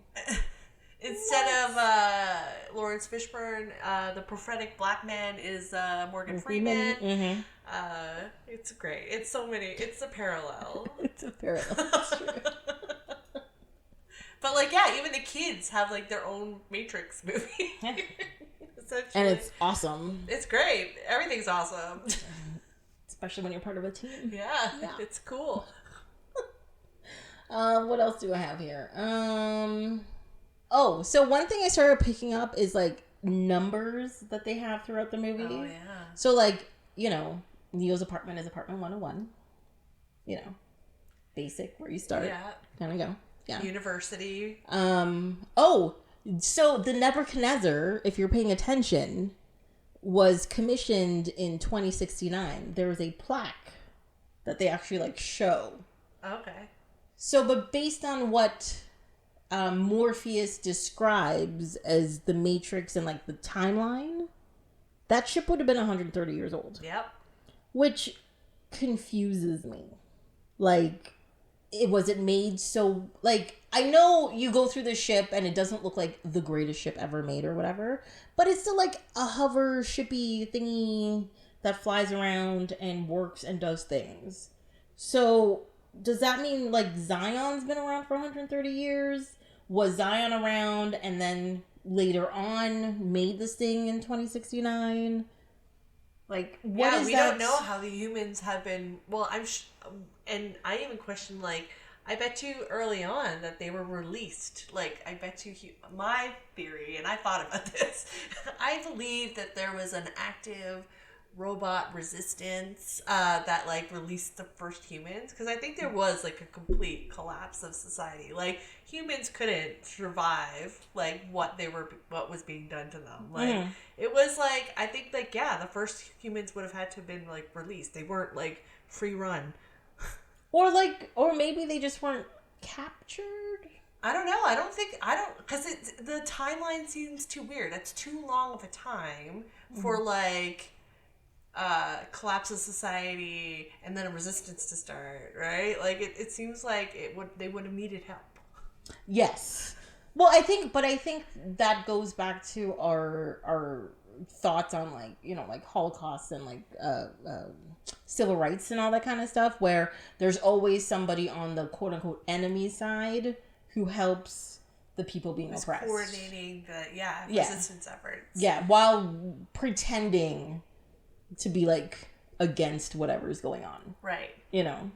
Instead of Laurence Fishburne, the prophetic black man is Morgan Freeman. Mm-hmm. It's great. It's so many. It's a parallel. It's a parallel. That's true. But, like, yeah, even the kids have, like, their own Matrix movie. Yeah. And it's awesome. It's great. Everything's awesome. Especially when you're part of a team. Yeah. It's cool. What else do I have here? So one thing I started picking up is like numbers that they have throughout the movie. Oh, yeah. So like, you know, Neo's apartment is apartment 101. You know, basic where you start. Yeah. Kind of go. Yeah. University. So the Nebuchadnezzar, if you're paying attention, was commissioned in 2069. There was a plaque that they actually like show. Okay. So, but based on what Morpheus describes as the Matrix and like the timeline, that ship would have been 130 years old. Yep. Which confuses me. Like, was it made so, like, I know you go through the ship and it doesn't look like the greatest ship ever made or whatever, but it's still like a hover shippy thingy that flies around and works and does things. So... does that mean, like, Zion's been around for 130 years? Was Zion around and then later on made this thing in 2069? Like, what is that? We don't know how the humans have been... Well, and I even question, like, I bet you early on that they were released. Like, I bet you... my theory, and I thought about this, I believe that there was an active... robot resistance that like released the first humans, because I think there was like a complete collapse of society. Like humans couldn't survive like what was being done to them. Like it was like, I think like, yeah, the first humans would have had to have been like released. They weren't like free run. Or maybe they just weren't captured. I don't know. Because the timeline seems too weird. That's too long of a time for like collapse of society and then a resistance to start, right? Like it seems like they would have needed help. Yes. Well, I think that goes back to our thoughts on like, you know, like Holocaust and like civil rights and all that kind of stuff, where there's always somebody on the quote unquote enemy side who helps the people being oppressed. Coordinating the resistance efforts. Yeah, while pretending to be like against whatever's going on. Right. You know.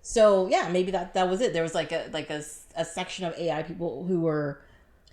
So yeah, maybe that was it. There was like a section of AI people who were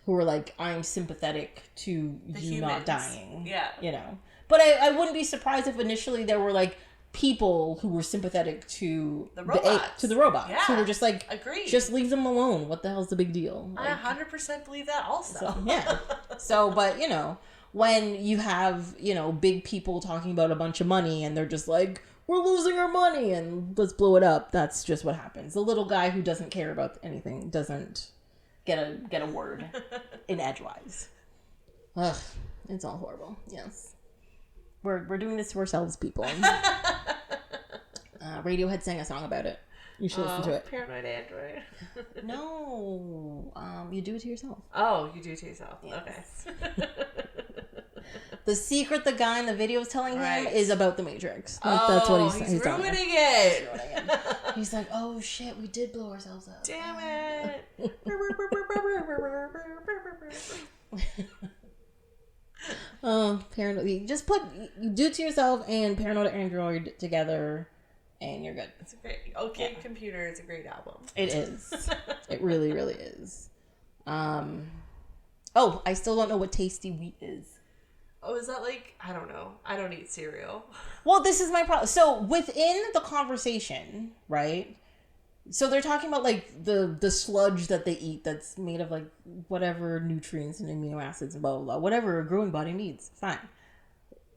like, I'm sympathetic to you humans not dying. Yeah. You know. But I wouldn't be surprised if initially there were like people who were sympathetic to the robots. Yeah. Who were just like, agreed. Just leave them alone. What the hell's the big deal? Like, I 100% believe that also. So, yeah. So, but you know, when you have, you know, big people talking about a bunch of money and they're just like, we're losing our money and let's blow it up. That's just what happens. The little guy who doesn't care about anything doesn't get a word in edgewise. Ugh, it's all horrible. Yes. We're doing this to ourselves, people. Radiohead sang a song about it. You should listen to it. Paranoid Android. No. You do it to yourself. Oh, you do it to yourself. Yes. Okay. The secret the guy in the video is telling him is about the Matrix. That's what he's ruining it. He's like, oh shit, we did blow ourselves up. Damn it. Paranoid. You just you do it to yourself and Paranoid Android together and you're good. It's a great OK Computer. It's a great album. It is. It really, really is. I still don't know what Tasty Wheat is. Oh, is that like, I don't know. I don't eat cereal. Well, this is my problem. So within the conversation, right? So they're talking about like the sludge that they eat that's made of like whatever nutrients and amino acids and blah, blah, blah. Whatever a growing body needs. Fine.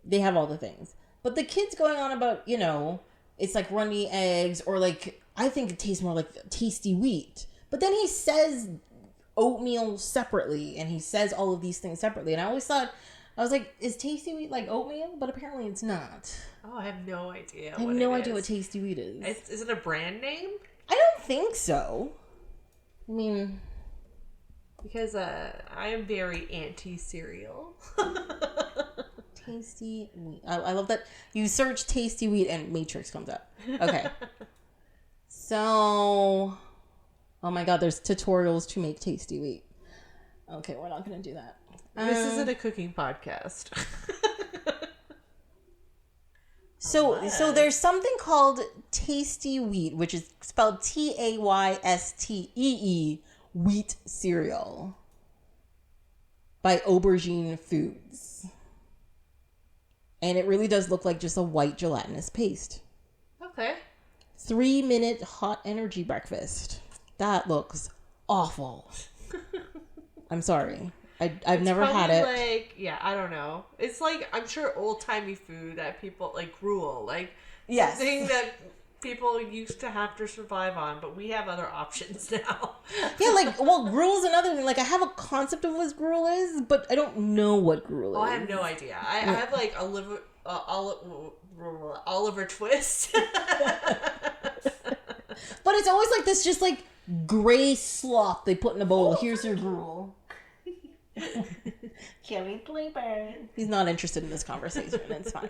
They have all the things. But the kid's going on about, you know, it's like runny eggs or like, I think it tastes more like Tasty Wheat. But then he says oatmeal separately and he says all of these things separately. And I always thought, I was like, is Tasty Wheat like oatmeal? But apparently it's not. Oh, I have no idea. I have no idea what Tasty Wheat is. Is it a brand name? I don't think so. I mean, because I am very anti-cereal. Tasty Wheat. I love that you search Tasty Wheat and Matrix comes up. Okay. So, oh my God, there's tutorials to make Tasty Wheat. Okay, we're not going to do that. This isn't a cooking podcast. So there's something called Tasty Wheat, which is spelled Taystee wheat cereal by Aubergine Foods. And it really does look like just a white gelatinous paste. Okay. 3-minute hot energy breakfast. That looks awful. I'm sorry. I've never had it. Like, yeah, I don't know. It's like, I'm sure old-timey food that people, like gruel, like something that people used to have to survive on, but we have other options now. Yeah, like, well, gruel's another thing. Like, I have a concept of what gruel is, but I don't know what gruel is. I have no idea. I have, like, Oliver Twist. But it's always like this just, like, gray slop they put in a bowl. Here's your gruel. Kelly Sleeper. He's not interested in this conversation. It's fine.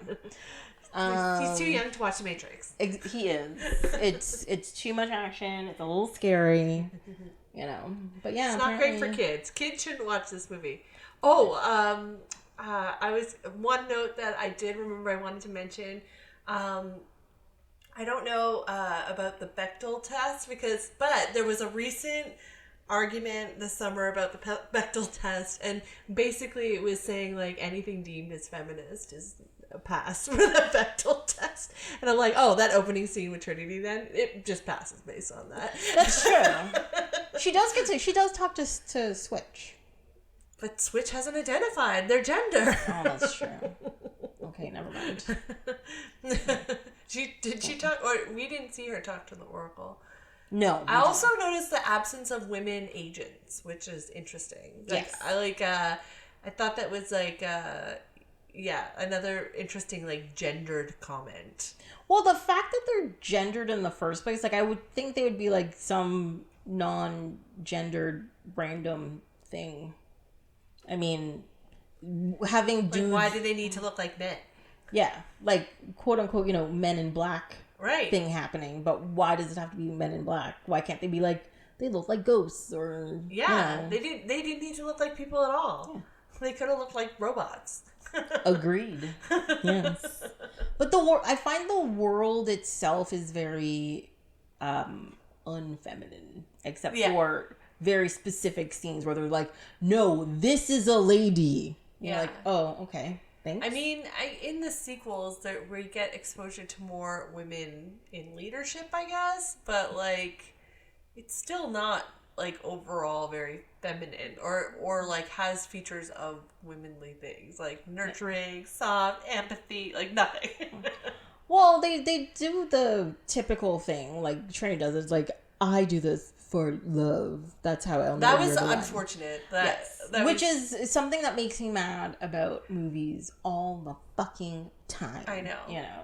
He's too young to watch The Matrix. He is. It's too much action. It's a little scary. You know. But yeah, it's not great for kids. Kids shouldn't watch this movie. Oh, one note that I did remember I wanted to mention. I don't know about the Bechdel test but there was a recent argument this summer about the Bechdel test, and basically it was saying like anything deemed as feminist is a pass for the Bechdel test, and I'm like, oh, that opening scene with Trinity, then it just passes based on that. That's true. She does talk to Switch, but Switch hasn't identified their gender. Oh, that's true. Okay, never mind. Did she talk, or we didn't see her talk to the Oracle? No. I also noticed the absence of women agents, which is interesting. Like, yes. I thought that was like, another interesting, like, gendered comment. Well, the fact that they're gendered in the first place, like, I would think they would be, like, some non-gendered random thing. I mean, having dudes... Like, why do they need to look like men? Yeah, like, quote-unquote, men in black right. thing happening. But why does it have to be men in black? Why can't they be, like, they look like ghosts or... Yeah, they didn't need to look like people at all. Yeah. They could have looked like robots. Agreed. Yes. But I find the world itself is very unfeminine, except for very specific scenes where they're like, no, this is a lady. You're like, oh, okay. Thanks. I mean, in the sequels, we get exposure to more women in leadership, I guess, but, like, it's still not, like, overall very feminine or like has features of womanly things like nurturing, soft, empathy, like nothing. Well, they do the typical thing like Trini does. It's like, I do this for love. That's how I'll That was unfortunate. Which is something that makes me mad about movies all the fucking time. I know.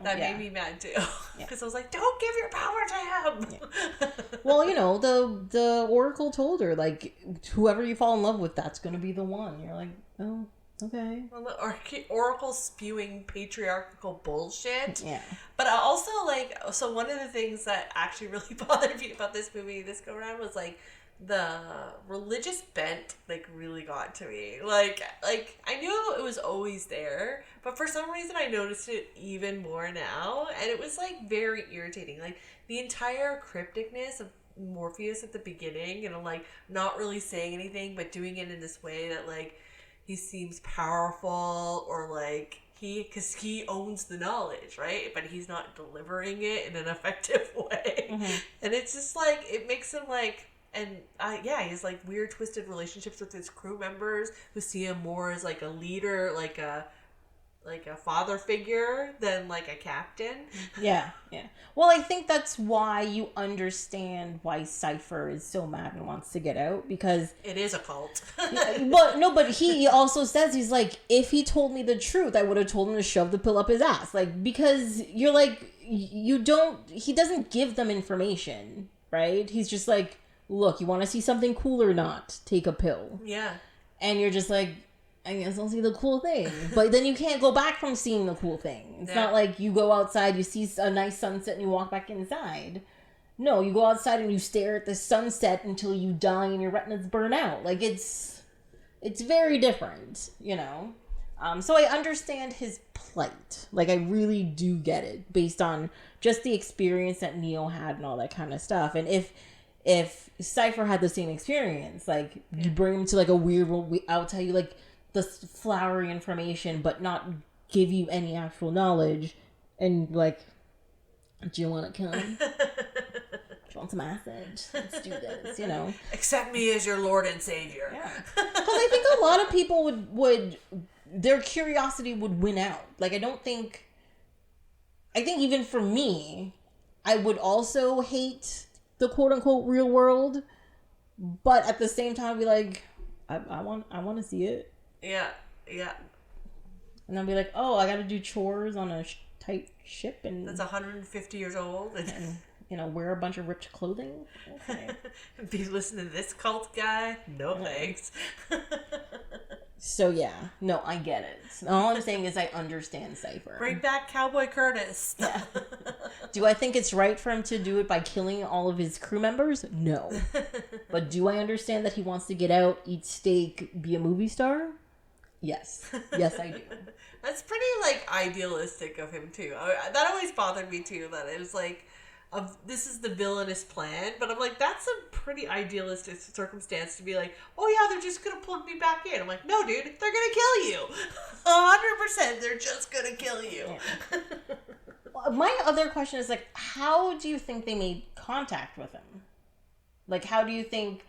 That made me mad too. Because I was like, don't give your power to him. Yeah. Well, the Oracle told her, like, whoever you fall in love with, that's going to be the one. You're like, oh, okay. Well, the Oracle spewing patriarchal bullshit. Yeah. But also, like, so one of the things that actually really bothered me about this movie this go around was, like, the religious bent, like, really got to me. Like I knew it was always there, but for some reason I noticed it even more now, and it was, like, very irritating. Like, the entire crypticness of Morpheus at the beginning, and, like, not really saying anything, but doing it in this way that, like, he seems powerful, or, like, because he owns the knowledge, right? But he's not delivering it in an effective way. Mm-hmm. And it's just, like, it makes him, like... And, he has, like, weird, twisted relationships with his crew members who see him more as, like, a leader, like a father figure than, like, a captain. Yeah. Well, I think that's why you understand why Cypher is so mad and wants to get out, because... It is a cult. But he also says, he's like, if he told me the truth, I would have told him to shove the pill up his ass. Like, because you're like, he doesn't give them information, right? He's just like... Look, you want to see something cool or not? Take a pill. Yeah. And you're just like, I guess I'll see the cool thing. But then you can't go back from seeing the cool thing. It's not like you go outside, you see a nice sunset, and you walk back inside. No, you go outside and you stare at the sunset until you die and your retinas burn out. Like, it's very different, So I understand his plight. Like, I really do get it, based on just the experience that Neo had and all that kind of stuff. And if Cypher had the same experience, like, you bring him to, like, a weird world, I'll tell you, like, the flowery information, but not give you any actual knowledge, and, like, do you want to come? Do you want some acid? Let's do this, Accept me as your Lord and Savior. Yeah. Because I think a lot of people would, their curiosity would win out. Like, I think even for me, I would also hate the quote-unquote real world, but at the same time be like, I want to see it. Yeah. And then be like, oh, I gotta do chores on a tight ship and that's 150 years old and wear a bunch of ripped clothing. Okay. Be listening to this cult guy? No thanks. So yeah, no, I get it. All I'm saying is I understand Cypher. Bring back Cowboy Curtis. Yeah. Do I think it's right for him to do it by killing all of his crew members? No. But do I understand that he wants to get out, eat steak, be a movie star? Yes. Yes, I do. That's pretty, like, idealistic of him, too. That always bothered me, too, that it was like, this is the villainous plan, but I'm like, that's a pretty idealistic circumstance to be like, oh yeah, they're just gonna plug me back in. I'm like, no, dude, they're gonna kill you. 100%, they're just gonna kill you. Yeah. My other question is, like, how do you think they made contact with him? Like, how do you think,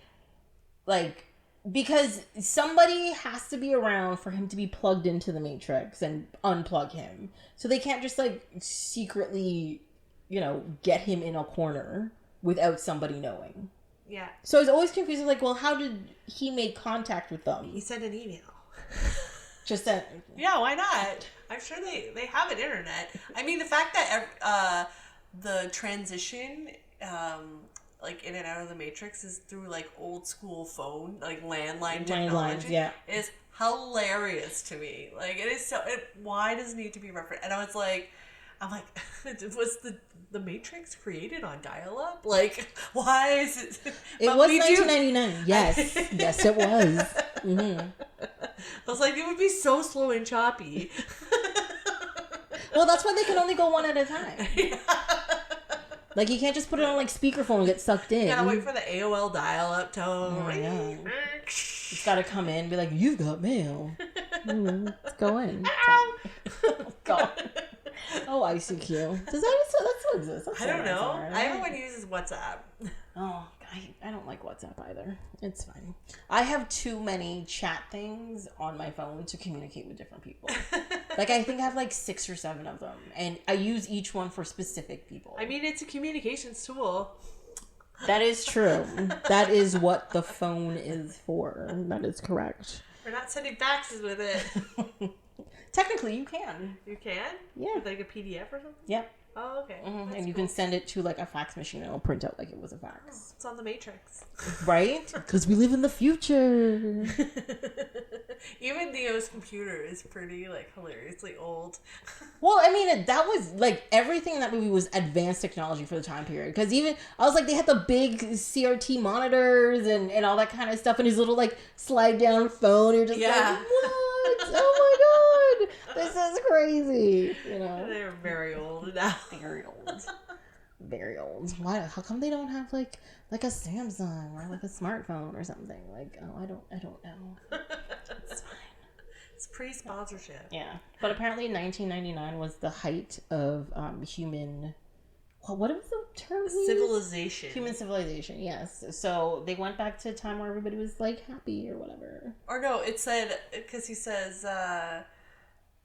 like, because somebody has to be around for him to be plugged into the Matrix and unplug him. So they can't just, like, secretly, get him in a corner without somebody knowing. Yeah. So I was always confused, like, well, how did he make contact with them? He sent an email. Just that. Yeah, why not? I'm sure they have an internet. I mean, the fact that the transition, like in and out of the Matrix, is through like old school phone, like landline technology, is hilarious to me. Like it is so. Why does it need to be referenced? And I'm like, was the Matrix created on dial-up? Like, why is it? It was 1999. Yes, yes, it was. Mm-hmm. I was like, it would be so slow and choppy. Well, that's why they can only go one at a time. Yeah. Like, you can't just put it on, like, speakerphone and get sucked in. You gotta wait for the AOL dial-up tone. Oh, yeah. It's gotta come in and be like, you've got mail. Let's go in. Oh, God. Oh, ICQ. Does that still exist? I don't know. Everyone uses WhatsApp. Oh, I don't like WhatsApp either. It's fine. I have too many chat things on my phone to communicate with different people. Like, I think I have like 6 or 7 of them. And I use each one for specific people. I mean, it's a communications tool. That is true. That is what the phone is for. That is correct. We're not sending faxes with it. Technically, you can. You can? Yeah. With like a PDF or something? Yep. Oh, okay. Mm-hmm. And you can send it to like a fax machine and it'll print out like it was a fax. Oh, it's on the Matrix. Right? Because we live in the future. Even Neo's computer is pretty like hilariously old. Well, I mean, that was like everything in that movie was advanced technology for the time period. Because even, I was like, they had the big CRT monitors and all that kind of stuff and his little like slide down phone. You're just like, what? Oh my God. This is crazy. You know? They're very old now. Very old. Very old. Why? How come they don't have like a Samsung or like a smartphone or something? Like, oh, I don't know. It's fine. It's pre-sponsorship. Yeah, but apparently 1999 was the height of human. Well, what was the term? Civilization. Human civilization. Yes. So they went back to a time where everybody was like happy or whatever. Or no, it said because he says.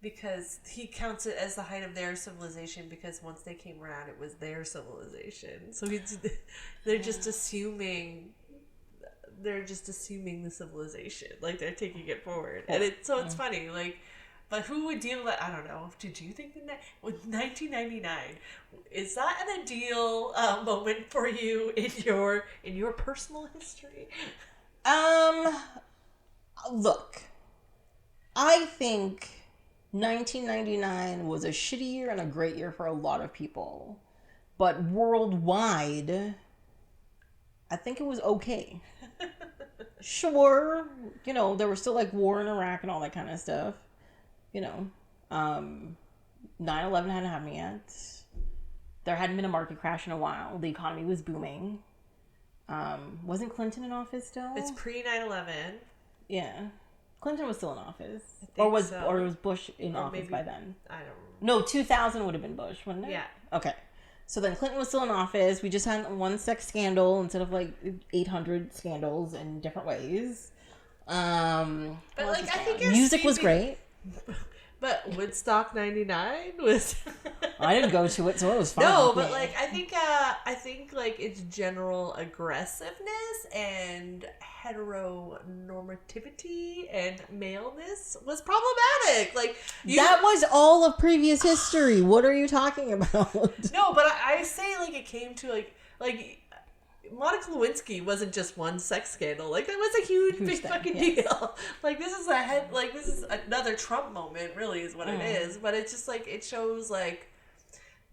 Because he counts it as the height of their civilization because once they came around, it was their civilization. So they're just assuming the civilization, like they're taking it forward, and it's funny. Like, but who would deal with that? I don't know. Did you think that with 1999 is that an ideal moment for you in your personal history? Look, I think 1999 was a shitty year and a great year for a lot of people. But worldwide, I think it was okay. Sure, you know, there was still like war in Iraq and all that kind of stuff. You know, 9/11 hadn't happened yet. There hadn't been a market crash in a while. The economy was booming. Wasn't Clinton in office still? It's pre 9/11. Yeah. Clinton was still in office, or was Bush in office by then? I don't know. No, 2000 would have been Bush, wouldn't it? Yeah. Okay, so then Clinton was still in office. We just had one sex scandal instead of like 800 scandals in different ways. But like, I think music was great. But Woodstock '99 was. I didn't go to it, so it was fun. No, but like I think like its general aggressiveness and heteronormativity and maleness was problematic. Like that was all of previous history. What are you talking about? No, but I say like it came to like Monica Lewinsky wasn't just one sex scandal. Like, that was a huge big fucking deal. Like, this is another Trump moment, really, is what it is. But it's just, like, it shows, like,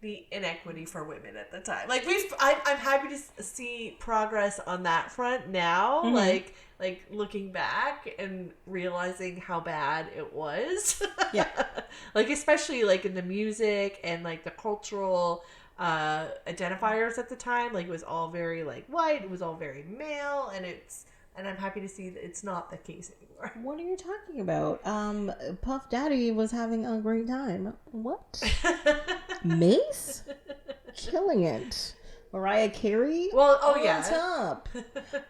the inequity for women at the time. Like, I'm happy to see progress on that front now. Mm-hmm. Like, looking back and realizing how bad it was. Yeah. Like, especially, like, in the music and, like, the cultural identifiers at the time. Like, it was all very like white, it was all very male, and I'm happy to see that it's not the case anymore. What are you talking about? Puff Daddy was having a great time. What? Mace? Killing it. Mariah Carey? Well, What's up?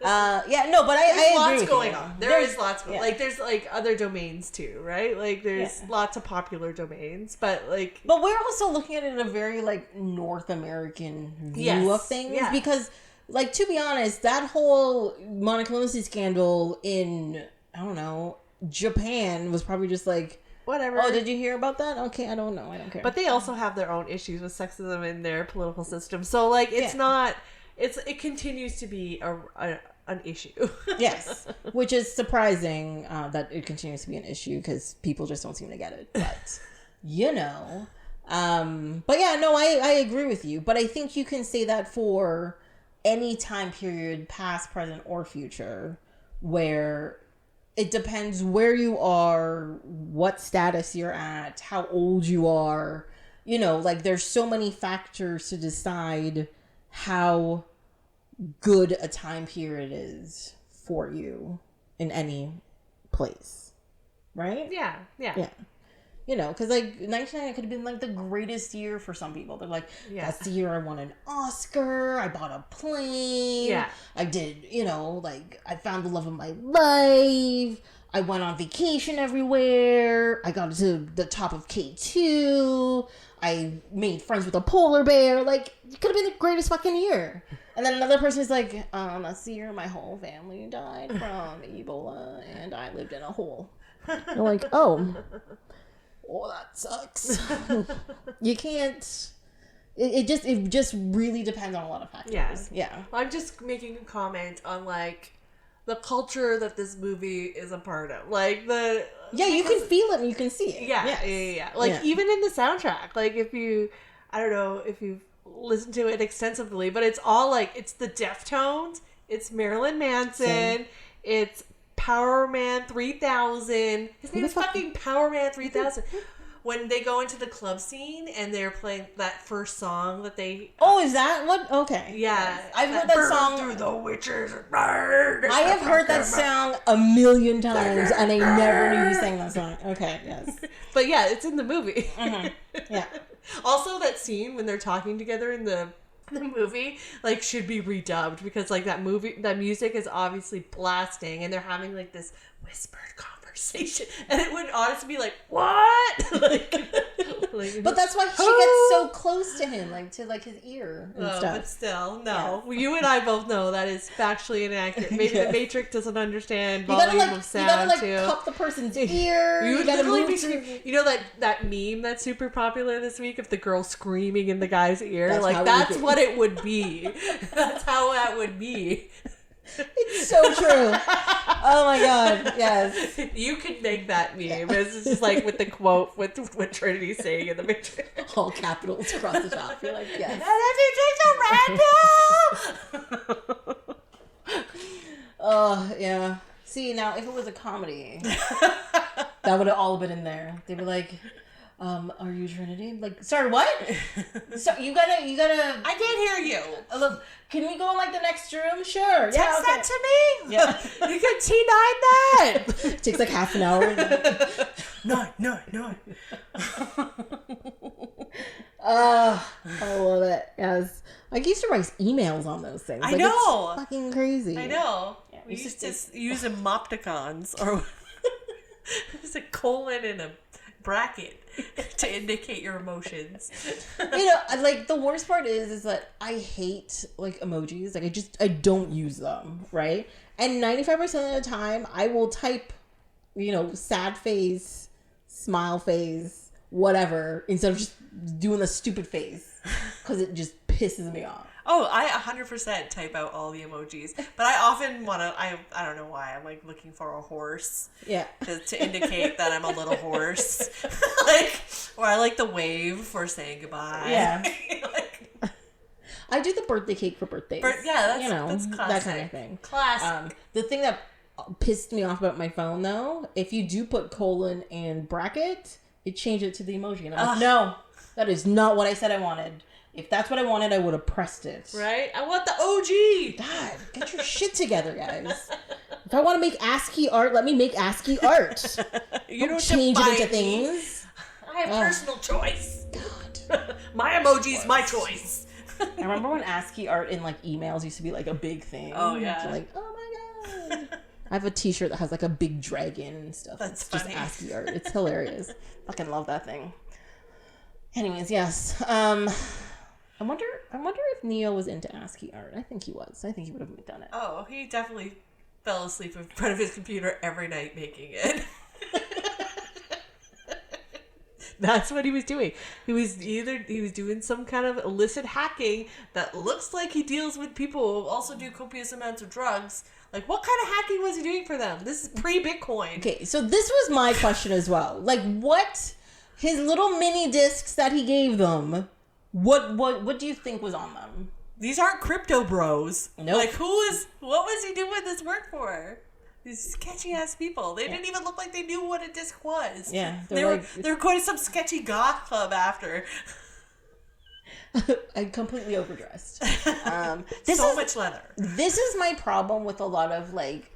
Yeah, no, but I agree lots with going you. on. There's lots going on. Like, there's, like, other domains, too, right? Like, there's lots of popular domains, but, like... But we're also looking at it in a very, like, North American view of things. Yeah. Because, like, to be honest, that whole Monica Lewinsky scandal in, I don't know, Japan was probably just like, whatever. Oh, did you hear about that? Okay, I don't know. I don't care. But they also have their own issues with sexism in their political system. So, like, it's not... It continues to be an issue. Yes. Which is surprising that it continues to be an issue because people just don't seem to get it. But, you know... but yeah, no, I agree with you. But I think you can say that for any time period, past, present, or future, where it depends where you are, what status you're at, how old you are. You know, like there's so many factors to decide how good a time period is for you in any place. Right? Yeah. You know, because like 1990 could have been like the greatest year for some people. They're like, that's the year I won an Oscar. I bought a plane. Yeah. I did, you know, like I found the love of my life. I went on vacation everywhere. I got to the top of K2. I made friends with a polar bear. Like, it could have been the greatest fucking year. And then another person is like, that's the year my whole family died from Ebola and I lived in a hole. You're like, oh, that sucks. You can't. It just really depends on a lot of factors. Yeah. I'm just making a comment on like the culture that this movie is a part of. Like you can feel it and you can see it. Yeah. Like even in the soundtrack, like I don't know if you've listened to it extensively, but it's all like it's the Deftones, it's Marilyn Manson, it's Power Man 3000. His name is fucking Power Man 3000. When they go into the club scene and they're playing that first song that they... Oh, is that what? Okay. Yeah. I've heard that song... Through the witches. I have heard that song a million times and I never knew you sang that song. Okay, yes. But yeah, it's in the movie. Mm-hmm. Yeah. Also, that scene when they're talking together in the movie like should be redubbed because like that music is obviously blasting and they're having like this whispered conversation and it would honestly be like what but that's why she gets so close to him, like to like his ear and stuff. But still, no. Yeah. You and I both know that is factually inaccurate. Maybe the Matrix doesn't understand volume of sound. You gotta cup the person's ear. You gotta move you know that meme that's super popular this week of the girl screaming in the guy's ear? That's what it would be. That's how that would be. It's so true. Oh my god, yes. You could make that meme. It's just like with the quote with what Trinity's saying in the Matrix. All capitals across the top. You're like, yes. And if you take a red pill! Oh, yeah. See, now if it was a comedy, that would have all been in there. They'd be like, are you Trinity? Like, sorry, what? So you gotta. I can't hear you. Can we go in like the next room? Sure. Text that to me. Yeah. You can T9 that. It takes like half an hour. No. I love it. Yes. I used to write emails on those things. I know. It's fucking crazy. I know. Yeah, we used to use emopticons or just a colon and a bracket to indicate your emotions. You know, like the worst part is that I hate like emojis. Like I don't use them, right? And 95% of the time I will type, you know, sad face, smile face, whatever, instead of just doing the stupid face because it just pisses me off. Oh, I 100% type out all the emojis, but I often want to, I don't know why, I'm like looking for a horse. Yeah. To indicate that I'm a little horse. Or I like the wave for saying goodbye. Yeah. I do the birthday cake for birthdays. That's, you know, that's classic. That kind of thing. Classic. The thing that pissed me off about my phone, though, if you do put colon and bracket, it changed it to the emoji. And I'm like, no, that is not what I said I wanted. If that's what I wanted, I would have pressed it. Right? I want the OG. God, get your shit together, guys. If I want to make ASCII art, let me make ASCII art. You don't change it into things. I have personal choice. God. My emoji's my choice. I remember when ASCII art in like emails used to be like a big thing. Oh, yeah. So, like, oh my God. I have a t-shirt that has like a big dragon and stuff. That's it's funny. Just ASCII art. It's hilarious. Fucking love that thing. Anyways, yes. I wonder if Neo was into ASCII art. I think he was. I think he would have done it. Oh, he definitely fell asleep in front of his computer every night making it. That's what he was doing. He was doing some kind of illicit hacking that looks like he deals with people who also do copious amounts of drugs. Like, what kind of hacking was he doing for them? This is pre-Bitcoin. Okay, so this was my question as well. Like, what his little mini discs that he gave them? What do you think was on them? These aren't crypto bros. Nope. Like, what was he doing this work for? These sketchy ass people. They didn't even look like they knew what a disc was. Yeah. They were going to some sketchy goth club after. I completely overdressed. Much leather. This is my problem with a lot of like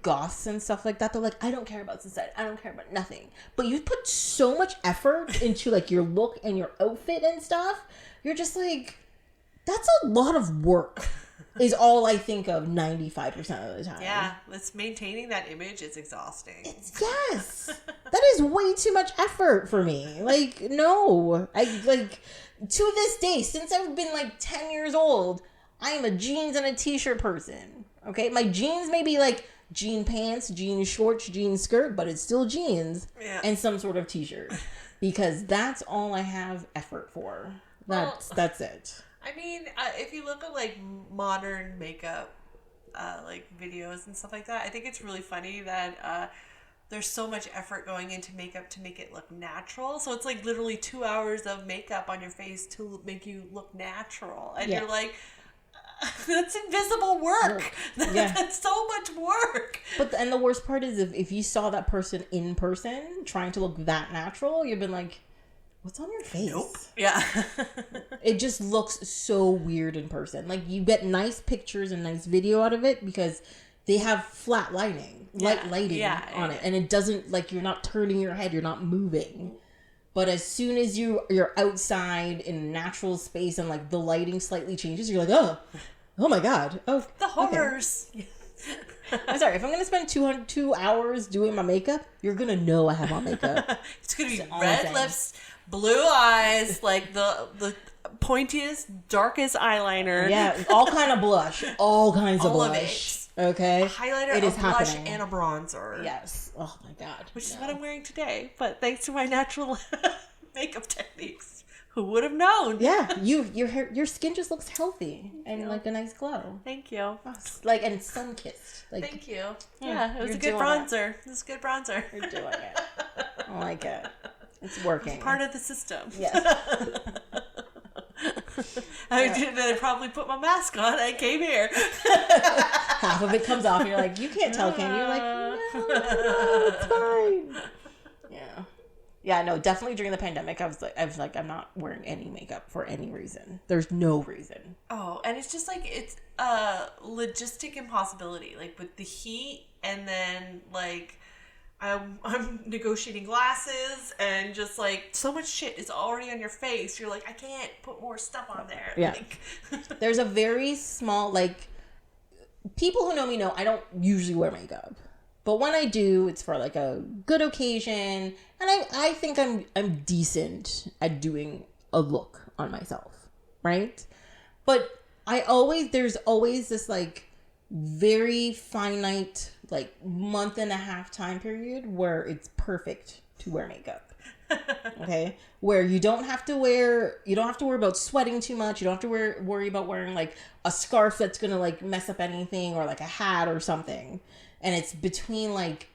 goths and stuff like that. They're like, I don't care about society. I don't care about nothing. But you put so much effort into like your look and your outfit and stuff. You're just like, that's a lot of work. Is all I think of 95% of the time. Yeah, it's maintaining that image is exhausting. Yes. That is way too much effort for me. Like, no. To this day, since I've been like 10 years old, I am a jeans and a t-shirt person. Okay? My jeans may be like jean pants, jean shorts, jean skirt, but it's still jeans and some sort of t-shirt. Because that's all I have effort for. That's it. I mean, if you look at like modern makeup, like videos and stuff like that, I think it's really funny that there's so much effort going into makeup to make it look natural. So it's like literally 2 hours of makeup on your face to make you look natural, and you're like, that's invisible work. Yeah. That's so much work. And the worst part is if you saw that person in person trying to look that natural, you've been like, what's on your face? Nope. Yeah. It just looks so weird in person. Like, you get nice pictures and nice video out of it because they have flat lighting on it. And it doesn't, like, you're not turning your head, you're not moving. But as soon as you're outside in a natural space and, like, the lighting slightly changes, you're like, oh my God. Oh, the horrors. Okay. I'm sorry, if I'm going to spend 2 hours doing my makeup, you're going to know I have on makeup. It's going to be red lips, blue eyes, like the pointiest, darkest eyeliner. Yeah, all kind of blush. All kinds of blush. Of it. Okay? A highlighter, it is a blush, happening. and a bronzer. Yes. Oh my God. Which is what I'm wearing today. But thanks to my natural makeup techniques. Who would have known? Yeah, your skin just looks healthy and like a nice glow. Thank you. Like, and sun kissed. Like, thank you. Yeah, it was a good bronzer. It was a good bronzer. You're doing it. I like it. It's working. It's part of the system. Yes. I probably put my mask on. I came here. Half of it comes off. And you're like, you can't tell, can you? You're like, no, it's fine. Yeah. Yeah, no, definitely during the pandemic, I was like, I'm not wearing any makeup for any reason. There's no reason. Oh, and it's just like, it's a logistic impossibility. Like, with the heat, and then, like, I'm negotiating glasses, and just, like, so much shit is already on your face. You're like, I can't put more stuff on there. Yeah. Like, there's a very small, like, people who know me know I don't usually wear makeup. But when I do, it's for like a good occasion, and I think I'm decent at doing a look on myself, right? But there's always this like very finite like month and a half time period where it's perfect to wear makeup. Okay, where you don't have to worry about sweating too much. You don't have to worry about wearing like a scarf that's gonna like mess up anything, or like a hat or something. And it's between like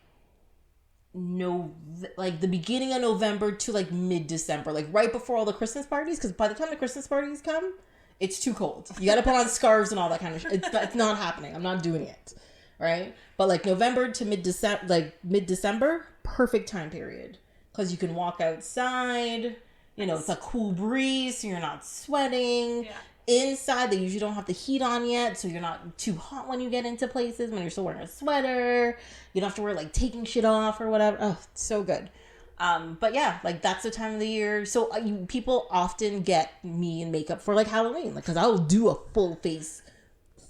the beginning of November to like mid-December, like right before all the Christmas parties. Because by the time the Christmas parties come, it's too cold. You got to put on scarves and all that kind of shit. It's not happening. I'm not doing it. Right? But like November to mid-December, perfect time period. Because you can walk outside. You know, it's a cool breeze, so you're not sweating. Yeah. Inside, they usually don't have the heat on yet, so you're not too hot when you get into places, when you're still wearing a sweater. You don't have to worry, like, taking shit off or whatever. Oh, it's so good. But yeah, like, that's the time of the year. So people often get me in makeup for, like, Halloween. Like, because I'll do a full face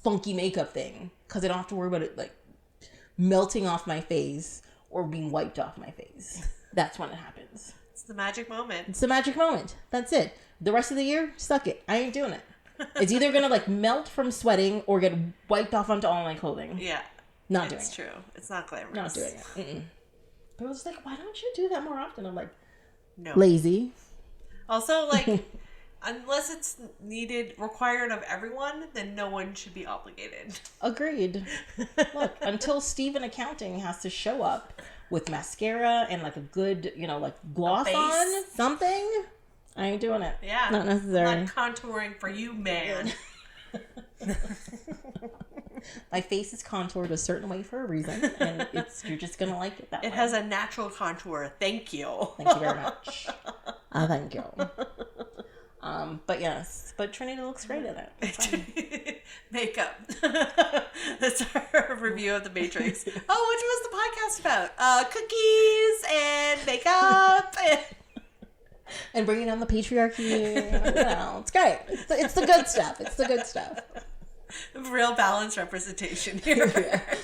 funky makeup thing. Because I don't have to worry about it, like, melting off my face or being wiped off my face. That's when it happens. It's the magic moment. It's the magic moment. That's it. The rest of the year, suck it. I ain't doing it. It's either gonna like melt from sweating or get wiped off onto all my clothing. Yeah. Not doing it. It's true. It's not glamorous. Not doing it. Mm-mm. But it was like, why don't you do that more often? I'm like, no. Lazy. Also, like, unless it's required of everyone, then no one should be obligated. Agreed. Look, until Steve in accounting has to show up with mascara and like a good, like gloss on something, I ain't doing it. Yeah. Not necessary. I'm not contouring for you, man. My face is contoured a certain way for a reason, and you're just gonna like it that way. It has a natural contour. Thank you. Thank you very much. Thank you. But Trinity looks great in it. Makeup. That's our review of The Matrix. Oh, what was the podcast about? Cookies and makeup and bringing down the patriarchy. It's great. It's the good stuff. It's the good stuff. Real balanced representation here.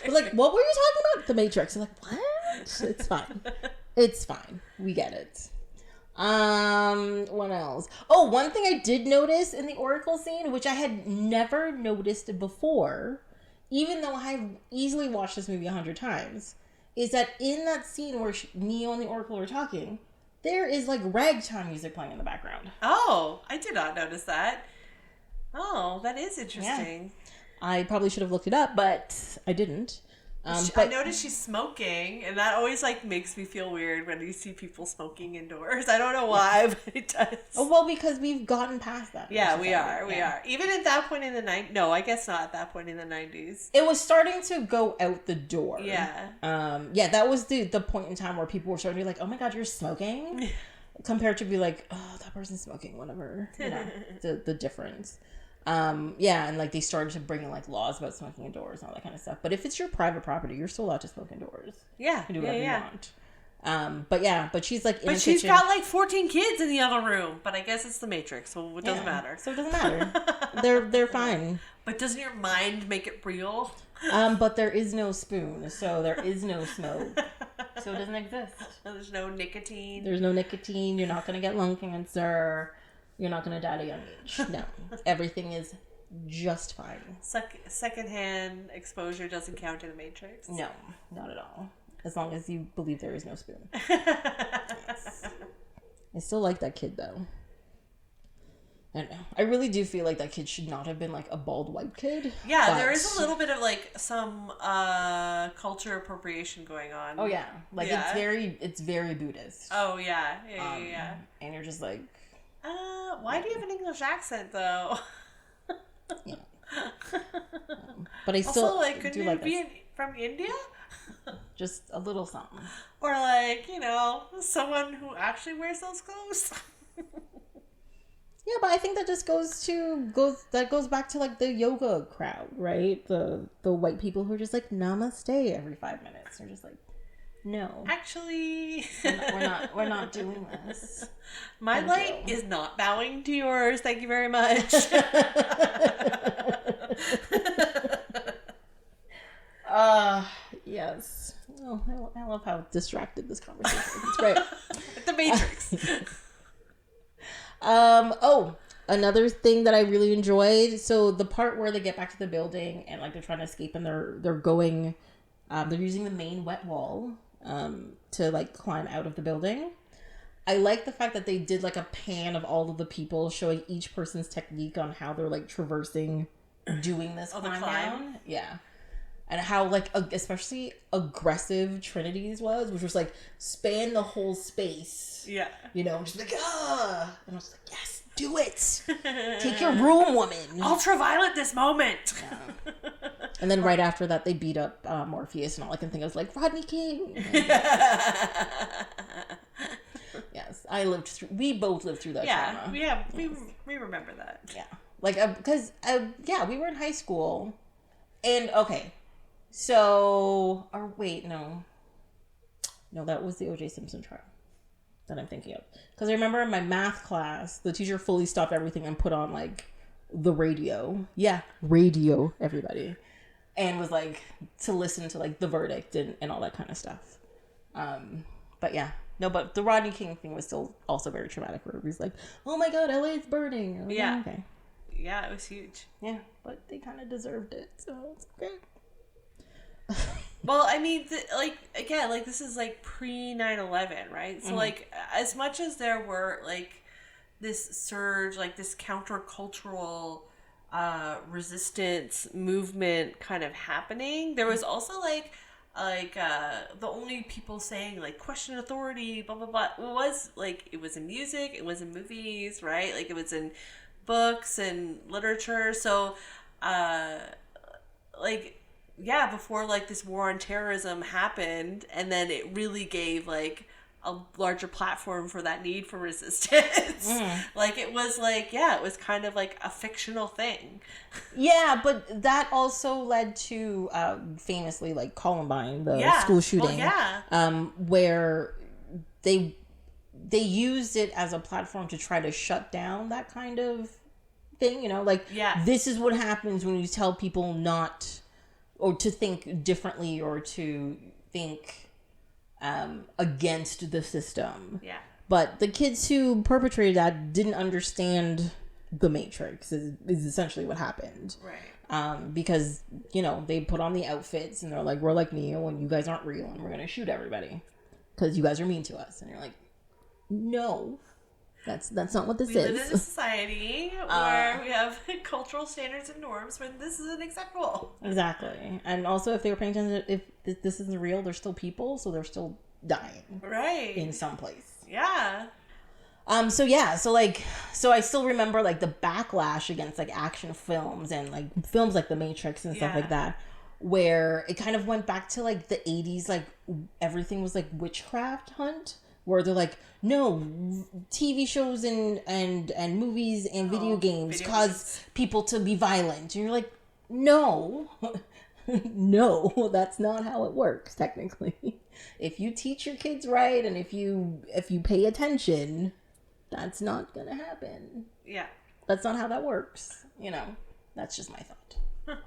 We're like, what were you talking about? The Matrix. I'm like, what? It's fine. It's fine. We get it. What else? Oh, one thing I did notice in the Oracle scene, which I had never noticed before, even though I've easily watched this movie 100 times, is that in that scene where Neo and the Oracle are talking, there is like ragtime music playing in the background. Oh, I did not notice that. Oh, that is interesting. Yeah. I probably should have looked it up, but I didn't. But I noticed she's smoking, and that always like makes me feel weird when you see people smoking indoors. I don't know why, but it does. Oh, well, because we've gotten past that. Yeah, we are. Even at that point in the no, I guess not at that point in the 90s. It was starting to go out the door. Yeah. That was the point in time where people were starting to be like, oh my God, you're smoking? Compared to be like, oh, that person's smoking, whatever. The difference. And like they started to bring in like laws about smoking indoors and all that kind of stuff. But if it's your private property, you're still allowed to smoke indoors. Yeah, you can do whatever you want. But she's like in the she's kitchen. got like 14 kids in the other room. But I guess it's the Matrix, so it doesn't matter. So it doesn't matter. they're fine. But doesn't your mind make it real? But there is no spoon, so there is no smoke. So it doesn't exist. There's no nicotine. There's no nicotine. You're not gonna get lung cancer. You're not going to die at a young age. No. Everything is just fine. Secondhand exposure doesn't count in the Matrix? No, not at all. As long as you believe there is no spoon. Yes. I still like that kid, though. I don't know. I really do feel like that kid should not have been, like, a bald white kid. Yeah, there is a little bit of, like, some culture appropriation going on. Oh, yeah. Like, it's very Buddhist. Oh, yeah. Yeah. And you're just like... why do you have an English accent, though? Yeah. But I still also, like, couldn't do you like be from India? Just a little something. Or, like, someone who actually wears those clothes. Yeah, but I think that just goes back to like the yoga crowd, right? The white people who are just like namaste every 5 minutes. They're just like, no, actually, we're not doing this. My light is not bowing to yours. Thank you very much. Yes. Oh, I love how distracted this conversation is. It's great. The Matrix. Another thing that I really enjoyed. So the part where they get back to the building and like they're trying to escape and they're going, they're using the main wet wall to like climb out of the building. I like the fact that they did like a pan of all of the people showing each person's technique on how they're like traversing, doing this climb down. Yeah. And how like especially aggressive Trinity's was, which was like span the whole space. Yeah. Just like, and I was like, yes, do it. Take your room, woman. Ultraviolet this moment. Yeah. And then right after that, they beat up Morpheus, and all I can think of was like, Rodney King. Yes, we both lived through that trauma. Yeah, we remember that. Yeah. Like, because, we were in high school, and, okay, so, or wait, no, that was the O.J. Simpson trial that I'm thinking of. Because I remember in my math class, the teacher fully stopped everything and put on, like, the radio. Yeah, radio, everybody. And was, like, to listen to, like, the verdict and all that kind of stuff. But, yeah. No, but the Rodney King thing was still also very traumatic, where it was like, oh my God, LA is burning. Yeah. Okay. Yeah, it was huge. Yeah, but they kind of deserved it, so it's okay. Well, I mean, like, again, like, this is, like, pre 9/11, right? So, like, as much as there were, like, this surge, like, this countercultural resistance movement kind of happening, there was also, like, the only people saying, like, question authority, blah, blah, blah, was, like, it was in music, it was in movies, right? Like, it was in books and literature. So, like, yeah, before, like, this war on terrorism happened, and then it really gave, like, a larger platform for that need for resistance. Like, it was, like, yeah, it was kind of, like, a fictional thing. Yeah, but that also led to, famously, like, Columbine, the school shooting. Well, where they used it as a platform to try to shut down that kind of thing, you know? Like, this is what happens when you tell people not... or to think differently, or to think against the system. Yeah. But the kids who perpetrated that didn't understand the Matrix is essentially what happened. Right. Because, you know, they put on the outfits and they're like, we're like Neo and you guys aren't real and we're going to shoot everybody because you guys are mean to us. And you're like, no. That's not what this is. We live in a society where we have cultural standards and norms when this isn't acceptable. Exactly. And also, if they were paying attention, if this isn't real, they're still people, so they're still dying. Right. In some place. Yeah. So I still remember, like, the backlash against, like, action films and, like, films like The Matrix and stuff like that, where it kind of went back to, like, the 80s, like, everything was, like, witchcraft hunt. Where they're like, no, TV shows and movies and video games cause people to be violent. And you're like, no, no, that's not how it works, technically. If you teach your kids right and if you pay attention, that's not going to happen. Yeah. That's not how that works. You know, that's just my thought.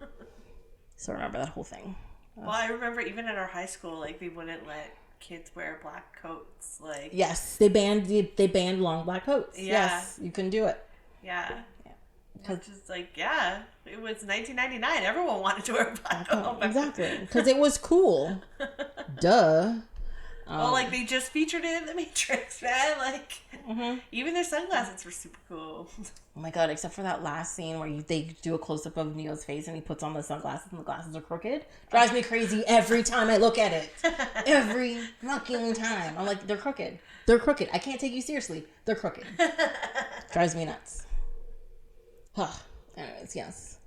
So remember that whole thing. Well, I remember even at our high school, like, they wouldn't let kids wear black coats. Like, yes, they banned long black coats. Yeah. Yes, you couldn't do it. Yeah. Which is like, yeah, it was 1999. Everyone wanted to wear a black coat. Exactly, because it was cool. Duh. Well, like, they just featured it in The Matrix, man. Like, even their sunglasses were super cool. Oh my god, except for that last scene where they do a close-up of Neo's face and he puts on the sunglasses and the glasses are crooked. Drives me crazy every time I look at it. Every fucking time. I'm like, they're crooked. They're crooked. I can't take you seriously. They're crooked. Drives me nuts. Anyways, yes.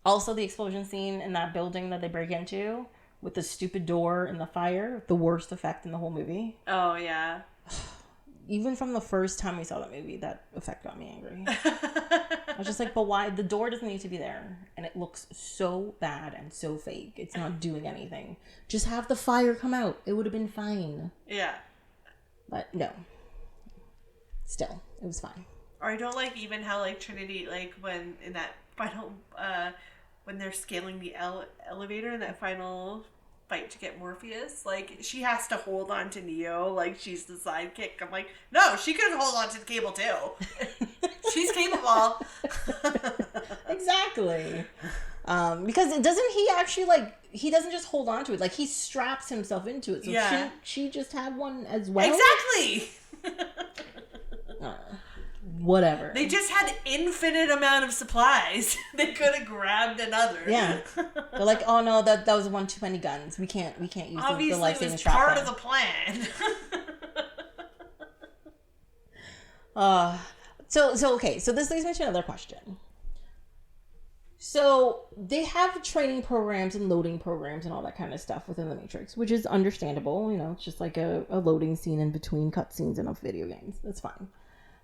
Also, the explosion scene in that building that they break into with the stupid door and the fire, the worst effect in the whole movie. Oh, yeah. Even from the first time we saw that movie, that effect got me angry. I was just like, but why? The door doesn't need to be there. And it looks so bad and so fake. It's not doing anything. Just have the fire come out. It would have been fine. Yeah. But no. Still, it was fine. Or I don't like even how, like, Trinity, like, when in that final, when they're scaling the elevator in that final fight to get Morpheus, like, she has to hold on to Neo like she's the sidekick. I'm like, no, she could hold on to the cable too. She's capable. Exactly. Because doesn't he actually, like, he doesn't just hold on to it, like, he straps himself into it. So she just had one as well. Exactly. Whatever. They just had infinite amount of supplies. They could have grabbed another. Yeah. They're like, oh no, that was one too many guns. We can't use obviously the life-saving it was strap. part of the plan. So this leads me to another question. So they have training programs and loading programs and all that kind of stuff within the Matrix, which is understandable. You know, it's just like a loading scene in between cutscenes in video games. That's fine.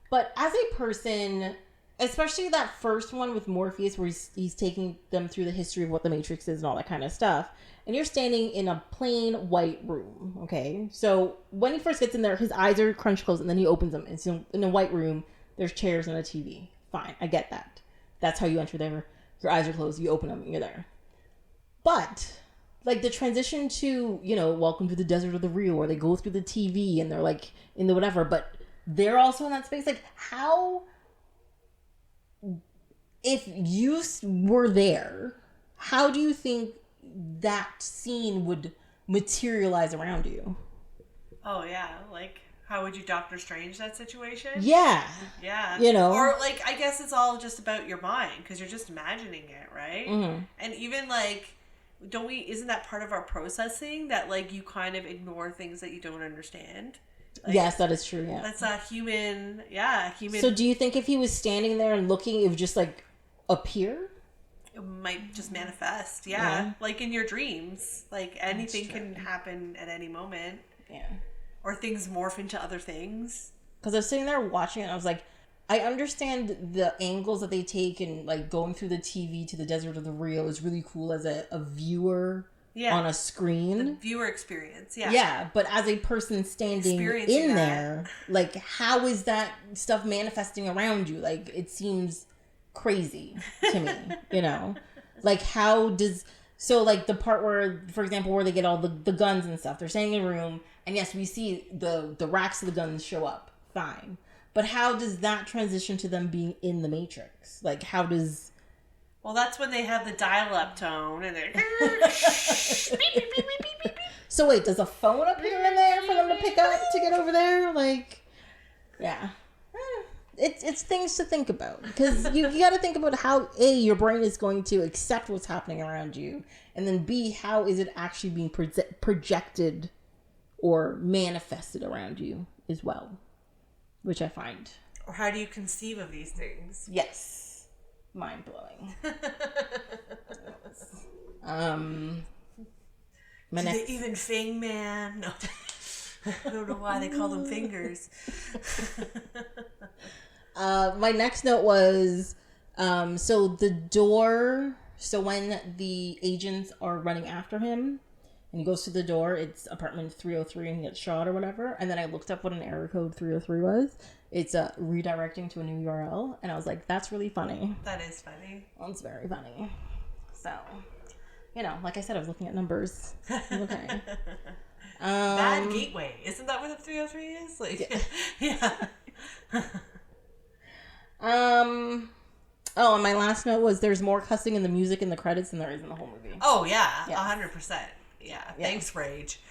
But as a person, especially that first one with Morpheus where he's taking them through the history of what the Matrix is and all that kind of stuff, and you're standing in a plain white room, okay? So when he first gets in there, his eyes are crunched closed and then he opens them. It's in a white room. There's chairs and a TV. Fine, I get that. That's how you enter there. Your eyes are closed, you open them, and you're there. But, like, the transition to, you know, welcome to the desert of the real, where they go through the TV and they're, like, in the whatever, but they're also in that space. Like, how, if you were there, how do you think that scene would materialize around you. Oh, yeah. Like, how would you Doctor Strange that situation? Yeah. Yeah. You know? Or, like, I guess it's all just about your mind, because you're just imagining it, right? Mm-hmm. And even, like, isn't that part of our processing, that, like, you kind of ignore things that you don't understand? Like, yes, that is true, yeah. That's a human. So do you think if he was standing there and looking, it would just, like, appear? It might just manifest, yeah. Like in your dreams. Like anything can happen at any moment. Yeah. Or things morph into other things. Because I was sitting there watching it and I was like, I understand the angles that they take and like going through the TV to the desert of the Rio is really cool as a viewer on a screen. The viewer experience, yeah. Yeah, but as a person standing in there, like how is that stuff manifesting around you? Like it seems crazy to me, you know? Like how does... So like the part where, for example, where they get all the guns and stuff, they're standing in a room and yes, we see the racks of the guns show up. Fine. But how does that transition to them being in the Matrix? Like how does... Well, that's when they have the dial-up tone and they're... So wait, does a phone appear in there for them to pick up to get over there? Like, yeah. It's things to think about. Because you got to think about how, A, your brain is going to accept what's happening around you. And then B, how is it actually being projected or manifested around you as well. Which I find. Or how do you conceive of these things? Yes. Mind-blowing. Do they even Fing Man? No. I don't know why they call them fingers. My next note was, so the door, so when the agents are running after him, and he goes to the door, it's apartment 303 and he gets shot or whatever, and then I looked up what an error code 303 was. It's redirecting to a new URL, and I was like, that's really funny. That is funny. Well, it's very funny. So, you know, like I said, I was looking at numbers. Okay. Bad gateway. Isn't that what the 303 is? Like, yeah. Oh, and my last note was there's more cussing in the music in the credits than there is in the whole movie. Oh, yeah. 100%. Yeah. Thanks, Rage.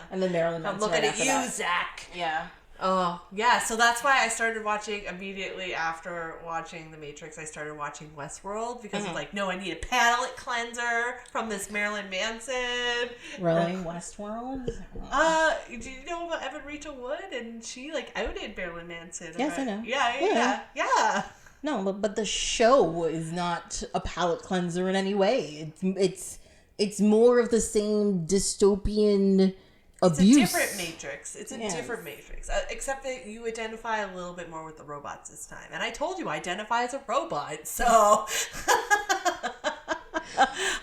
And then Marilyn I'm looking at you, Zach. Yeah. Oh, yeah. So that's why I started watching immediately after watching The Matrix. I started watching Westworld because I'm like, no, I need a palate cleanser from this Marilyn Manson. Really? Westworld? Do you know about Evan Rachel Wood? And she like outed Marilyn Manson. Yes, I know. Yeah. No, but the show is not a palate cleanser in any way. It's more of the same dystopian abuse. It's a different Matrix. It's a different Matrix. Except that you identify a little bit more with the robots this time. And I told you I identify as a robot, so...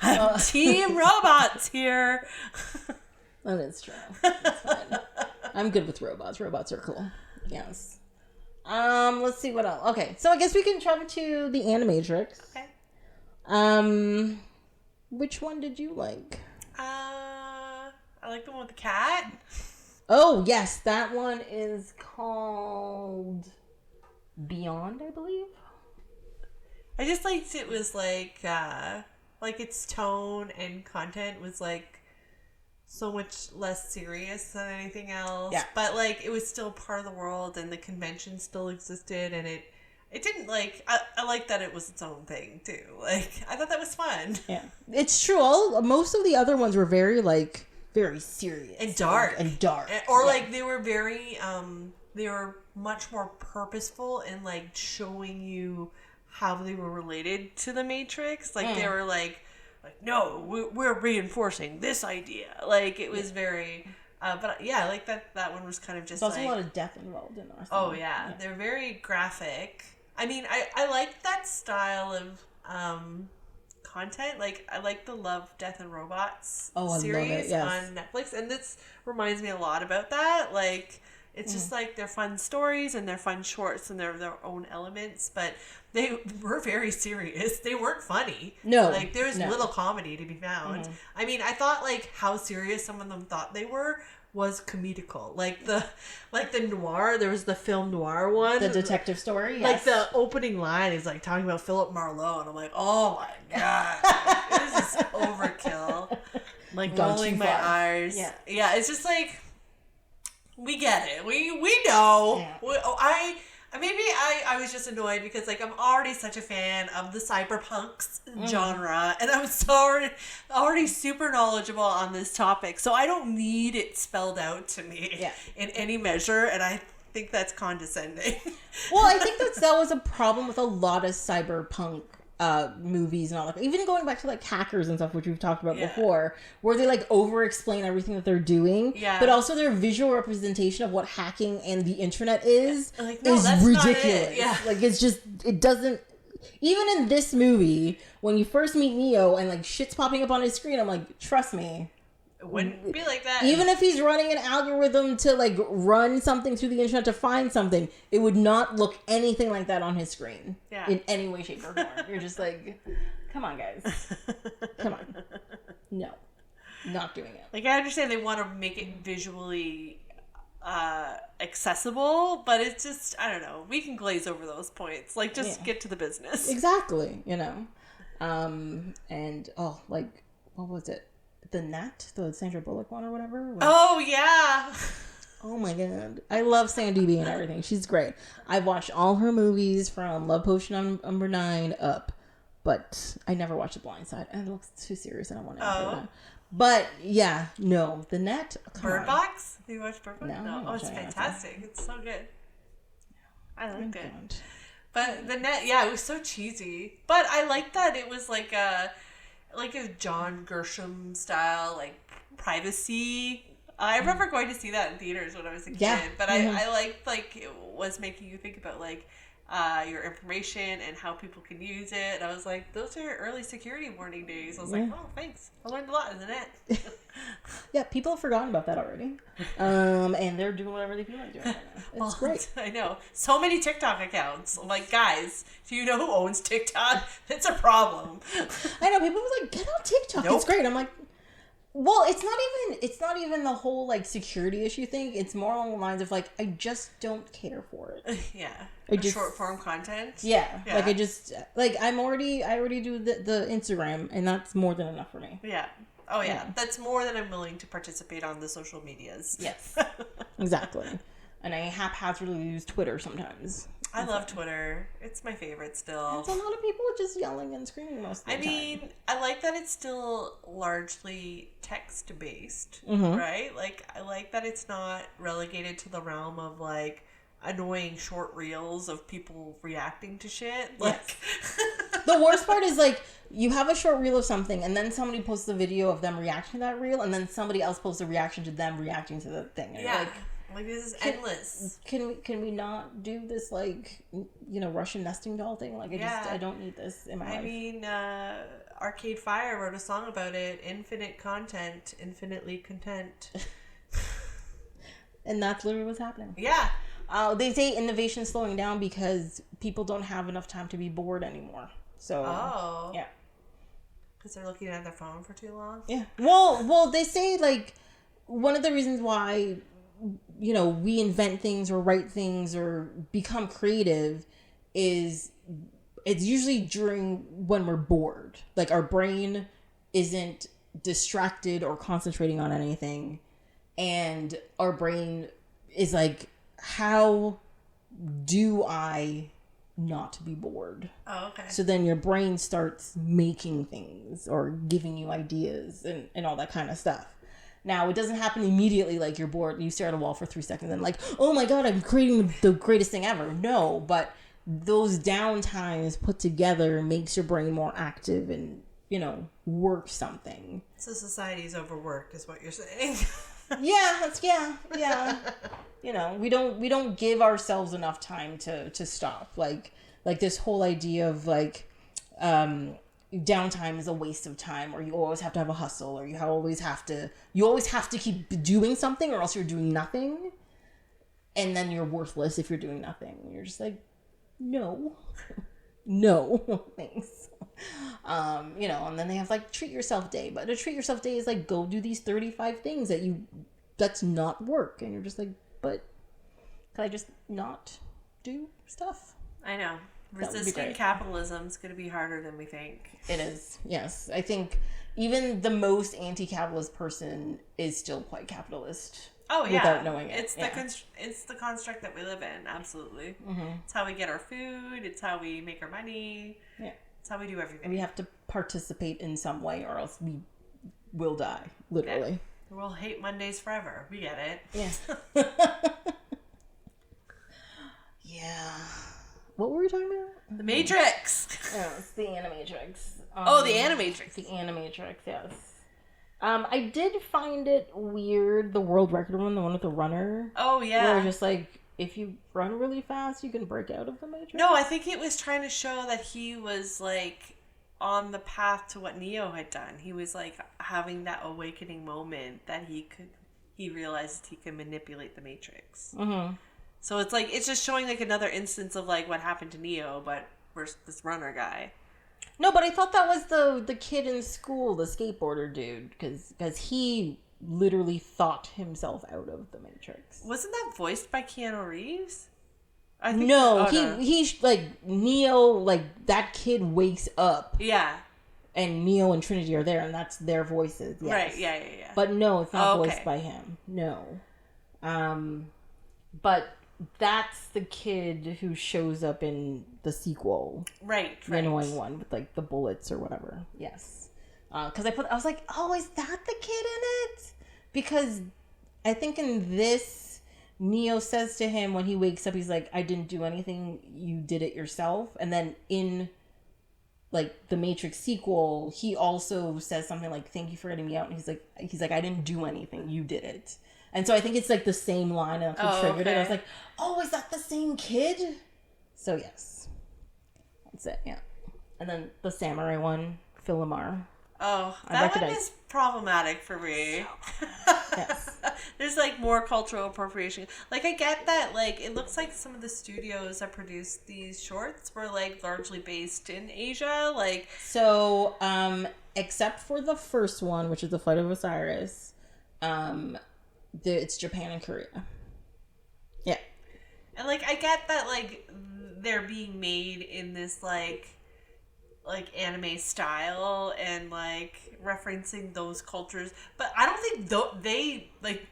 I'm team robots here. That is true. That's fine. I'm good with robots. Robots are cool. Yes. Let's see what else. Okay, so I guess we can jump to the Animatrix. Okay. Which one did you like? I like the one with the cat. Oh, yes. That one is called Beyond, I believe. I just liked it was like its tone and content was like so much less serious than anything else. Yeah. But like it was still part of the world and the convention still existed and it didn't like I like that it was its own thing too. Like I thought that was fun. Yeah. It's true. Most of the other ones were very serious and dark. Or like they were very they were much more purposeful in like showing you how they were related to the Matrix. Like they were like no, we're reinforcing this idea. Like it was very but yeah, I like that one was kind of just there's also a lot of death involved in our Oh yeah. They're very graphic. I mean, I like that style of content. Like I like the Love, Death and Robots series on Netflix, and this reminds me a lot about that. Like it's just like they're fun stories and they're fun shorts and they're their own elements, but they were very serious. They weren't funny. No, like there's little comedy to be found. I mean, I thought like how serious some of them thought they were was comedical. Like the noir, there was the film noir one. The detective story, Like yes. the opening line is like talking about Philip Marlowe, and I'm like, oh my god, this is overkill. Like rolling my eyes. Yeah, it's just like, we get it. We know. Yeah. I was just annoyed because like I'm already such a fan of the cyberpunk genre, and I'm already super knowledgeable on this topic, so I don't need it spelled out to me in any measure, and I think that's condescending. Well, I think that was a problem with a lot of cyberpunk movies and all that. Even going back to like Hackers and stuff, which we've talked about before, where they like over explain everything that they're doing, but also their visual representation of what hacking and the internet is ridiculous. Like it's just, it doesn't, even in this movie when you first meet Neo and like shit's popping up on his screen, I'm like, trust me, it wouldn't be like that. Even if he's running an algorithm to like run something through the internet to find something, it would not look anything like that on his screen in any way, shape, or form. You're just like, come on, guys. Come on. No. Not doing it. Like, I understand they want to make it visually accessible, but it's just, I don't know. We can glaze over those points. Like, just get to the business. Exactly. You know? And, like, what was it? The Net, the Sandra Bullock one or whatever. Oh yeah. Oh my god, I love Sandy B and everything. She's great. I've watched all her movies from Love Potion number 9 up, but I never watched The Blind Side. And it looks too serious. I don't want to do that. But yeah, no, The Net. Bird Box. Have you watched Bird Box? No. Oh, it's fantastic. It's so good. I like it. God. But The Net, it was so cheesy. But I like that it was like a John Grisham style, like, privacy. I remember going to see that in theaters when I was a kid, but I liked, like, it was making you think about, like, your information and how people can use it. And I was like, those are early security warning days. I was like, oh, thanks. I learned a lot in the net. People have forgotten about that already. And they're doing whatever they feel like doing right now. It's great. I know. So many TikTok accounts. I'm like, guys, do you know who owns TikTok? It's a problem. I know. People were like, get on TikTok. Nope. It's great. I'm like, well, it's not even the whole like security issue thing. It's more along the lines of like, I just don't care for it. Short form content. Yeah. Like I already do the Instagram, and that's more than enough for me. Yeah. Oh yeah. That's more than I'm willing to participate on the social medias. Yes. Exactly. And I haphazardly use Twitter sometimes. I love Twitter. It's my favorite still. There's a lot of people just yelling and screaming most of the time. I mean, I like that it's still largely text-based, mm-hmm. right? Like, I like that it's not relegated to the realm of, like, annoying short reels of people reacting to shit. Like, the worst part is, like, you have a short reel of something, and then somebody posts a video of them reacting to that reel, and then somebody else posts a reaction to them reacting to the thing. And yeah. Like, this is endless. Can we not do this, like, you know, Russian nesting doll thing? Like, I don't need this in my life. I mean, Arcade Fire wrote a song about it. Infinite content, infinitely content. And that's literally what's happening. Yeah. They say innovation's slowing down because people don't have enough time to be bored anymore. So, yeah. Because they're looking at their phone for too long? Yeah. Well, they say, like, one of the reasons why, you know, we invent things or write things or become creative is it's usually during when we're bored. Like, our brain isn't distracted or concentrating on anything. And our brain is like, how do I not be bored? Oh, okay. So then your brain starts making things or giving you ideas and all that kind of stuff. Now, it doesn't happen immediately, like you're bored and you stare at a wall for 3 seconds and like, oh my god, I'm creating the greatest thing ever. No, but those downtimes put together makes your brain more active and, you know, work something. So society's overworked is what you're saying. Yeah. You know, we don't give ourselves enough time to stop. Like this whole idea of like, downtime is a waste of time, or you always have to have a hustle, or you always have to keep doing something, or else you're doing nothing, and then you're worthless if you're doing nothing. You're just like, no, thanks. You know, and then they have like treat yourself day, but a treat yourself day is like go do these 35 things that you that's not work. And you're just like, but can I just not do stuff? I know. Resisting capitalism is going to be harder than we think. It is, yes. I think even the most anti-capitalist person is still quite capitalist. Oh yeah, without knowing it. It's the construct that we live in. Absolutely, mm-hmm. It's how we get our food. It's how we make our money. Yeah, it's how we do everything. And we have to participate in some way, or else we will die. Literally, we'll hate Mondays forever. We get it. Yeah. Yeah. What were we talking about? The Matrix. Oh, it's the Animatrix. The Animatrix. The Animatrix, yes. I did find it weird, the world record one, the one with the runner. Oh, yeah. Where just like, if you run really fast, you can break out of the Matrix. No, I think it was trying to show that he was like on the path to what Neo had done. He was like having that awakening moment that he realized he could manipulate the Matrix. Mm-hmm. So it's like, it's just showing like another instance of like what happened to Neo, but versus this runner guy. No, but I thought that was the kid in school, the skateboarder dude, because he literally thought himself out of the Matrix. Wasn't that voiced by Keanu Reeves? He's like Neo, like that kid wakes up. Yeah. And Neo and Trinity are there, and that's their voices. Yes. Right, yeah. But no, it's not voiced by him. No. But that's the kid who shows up in the sequel. Right. The annoying one with like the bullets or whatever. Yes. Because I was like, oh, is that the kid in it? Because I think in this, Neo says to him when he wakes up, he's like, I didn't do anything, you did it yourself. And then in like the Matrix sequel, he also says something like, thank you for getting me out. And he's like, I didn't do anything, you did it. And so I think it's like the same line, and that's what triggered it. I was like, oh, is that the same kid? So yes. That's it, yeah. And then the samurai one, Philimar. Oh, that one is problematic for me. Yes. There's like more cultural appropriation. Like I get that, like it looks like some of the studios that produced these shorts were like largely based in Asia. Like so, except for the first one, which is the Flight of Osiris, it's Japan and Korea. Yeah. And like I get that like they're being made in this like anime style and like referencing those cultures, but I don't think they like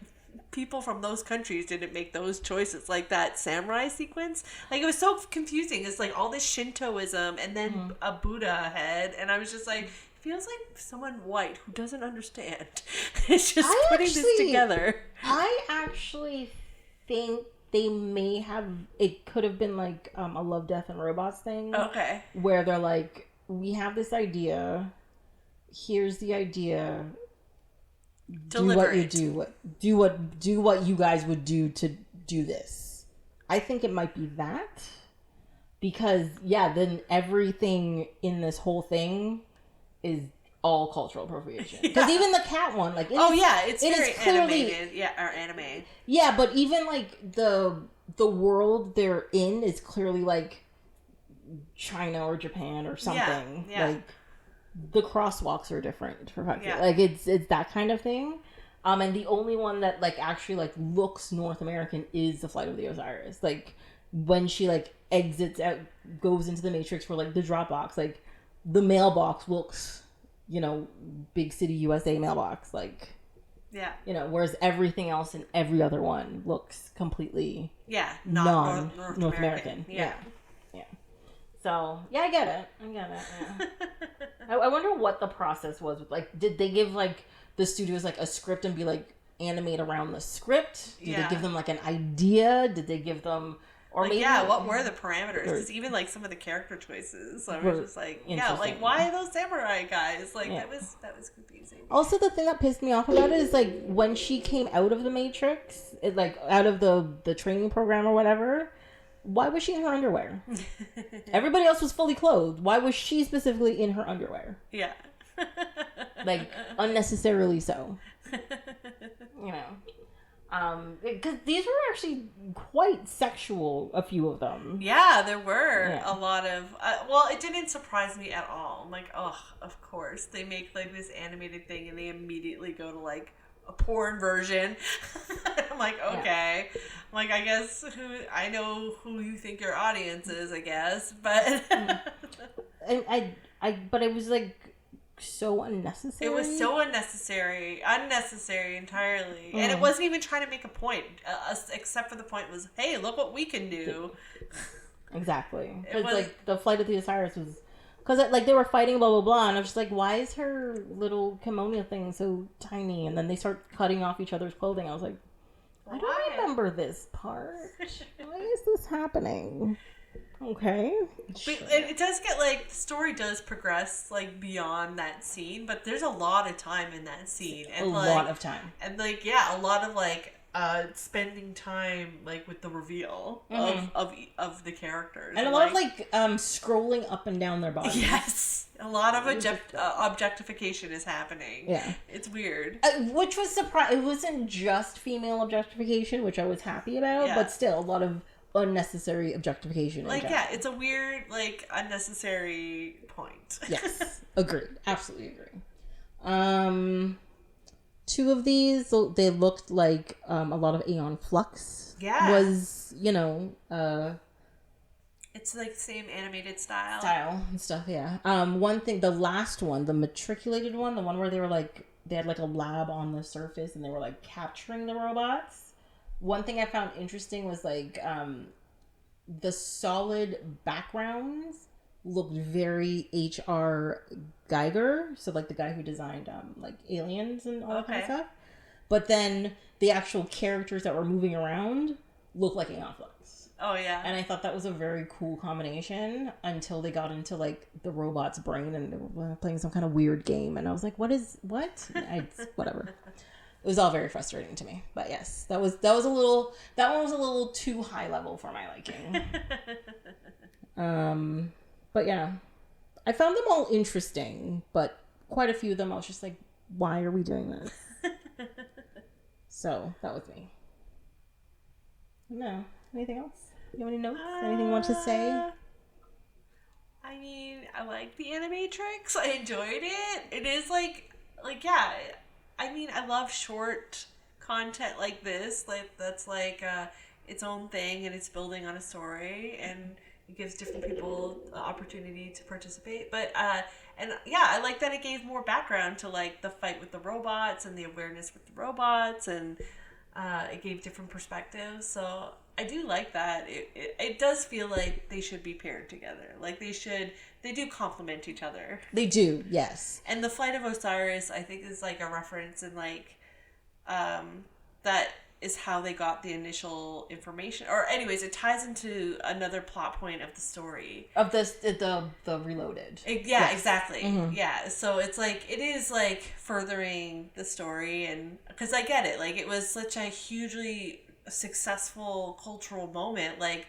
people from those countries didn't make those choices. Like that samurai sequence, like it was so confusing. It's like all this Shintoism and then a Buddha head, and I was just like, feels like someone white who doesn't understand. It's just putting this together. I actually think they may have, it could have been like a Love, Death, and Robots thing. Okay. Where they're like, we have this idea. Here's the idea. Do what you do. Do what you guys would do to do this. I think it might be that. Because, yeah, then everything in this whole thing is all cultural appropriation. Because even the cat one, like, it's very clearly animated, or anime. Yeah, but even like the world they're in is clearly like China or Japan or something. Yeah. Like the crosswalks are different for fuck's sake. Yeah. Like it's that kind of thing. And the only one that like actually like looks North American is the Flight of the Osiris. Like when she like exits out, goes into the Matrix for like the Dropbox, like the mailbox looks, big city USA mailbox, like, whereas everything else in every other one looks completely not North American. Yeah. So yeah, I get it. Yeah. I wonder what the process was with, like, did they give like the studios like a script and be like animate around the script? Did they give them like an idea? Did they give them? Or like, maybe, what were the parameters? Because even like some of the character choices, I was just like, like why those samurai guys? Like that was confusing. Also, the thing that pissed me off about it is like when she came out of the Matrix, out of the training program or whatever. Why was she in her underwear? Everybody else was fully clothed. Why was she specifically in her underwear? Yeah. Like unnecessarily so. Because these were actually quite sexual, a few of them. Yeah, there were a lot of... it didn't surprise me at all. I'm like, oh, of course. They make like this animated thing and they immediately go to like a porn version. I'm like, okay. Yeah. I'm like, I guess I know who you think your audience is, I guess, but but it was like so unnecessary. It was so unnecessary entirely, and it wasn't even trying to make a point, except for the point was, hey, look what we can do. Exactly. Because like the flight of the Osiris was, because like they were fighting blah blah blah, and I was just like, why is her little kimono thing so tiny? And then they start cutting off each other's clothing. I was like, I don't remember this part. Why is this happening? Okay. But it does get, like, the story does progress, like, beyond that scene, but there's a lot of time in that scene. And, a lot of time. And, like, yeah, a lot of, like, spending time, like, with the reveal of the characters. And a lot of, like, scrolling up and down their bodies. Yes. A lot of objectification is happening. Yeah. It's weird. Which was surprising. It wasn't just female objectification, which I was happy about, but still a lot of unnecessary objectification. Like, yeah, it's a weird, like, unnecessary point. Yes. Agreed. Absolutely agree. Two of these, they looked like a lot of Aeon Flux. Yeah. Was, it's like the same animated style. And stuff, yeah. One thing, the last one, the matriculated one, the one where they were like, they had like a lab on the surface and they were like capturing the robots. One thing I found interesting was like the solid backgrounds looked very H.R. Geiger, so like the guy who designed like Aliens and all that kind of stuff. But then the actual characters that were moving around looked like Aeon Flux. Oh yeah. And I thought that was a very cool combination until they got into like the robot's brain and they were playing some kind of weird game, and I was like, what? Whatever. It was all very frustrating to me. But yes, that one was a little too high level for my liking. But yeah, I found them all interesting, but quite a few of them I was just like, why are we doing this? So that was me. No, anything else? You have any notes? Anything you want to say? I mean, I like the Animatrix. I enjoyed it. It is like yeah. I mean, I love short content like this. Like that's like its own thing, and it's building on a story, and it gives different people the opportunity to participate. But and yeah, I like that it gave more background to like the fight with the robots and the awareness with the robots, and it gave different perspectives. So I do like that. It does feel like they should be paired together. Like they do complement each other. They do, yes. And the Flight of Osiris, I think, is like a reference in like that is how they got the initial information. Or anyways, it ties into another plot point of the story. Of the Reloaded. Yes. Exactly. Mm-hmm. Yeah. So it's like, it is like furthering the story, and because I get it. Like, it was such a hugely successful cultural moment. Like,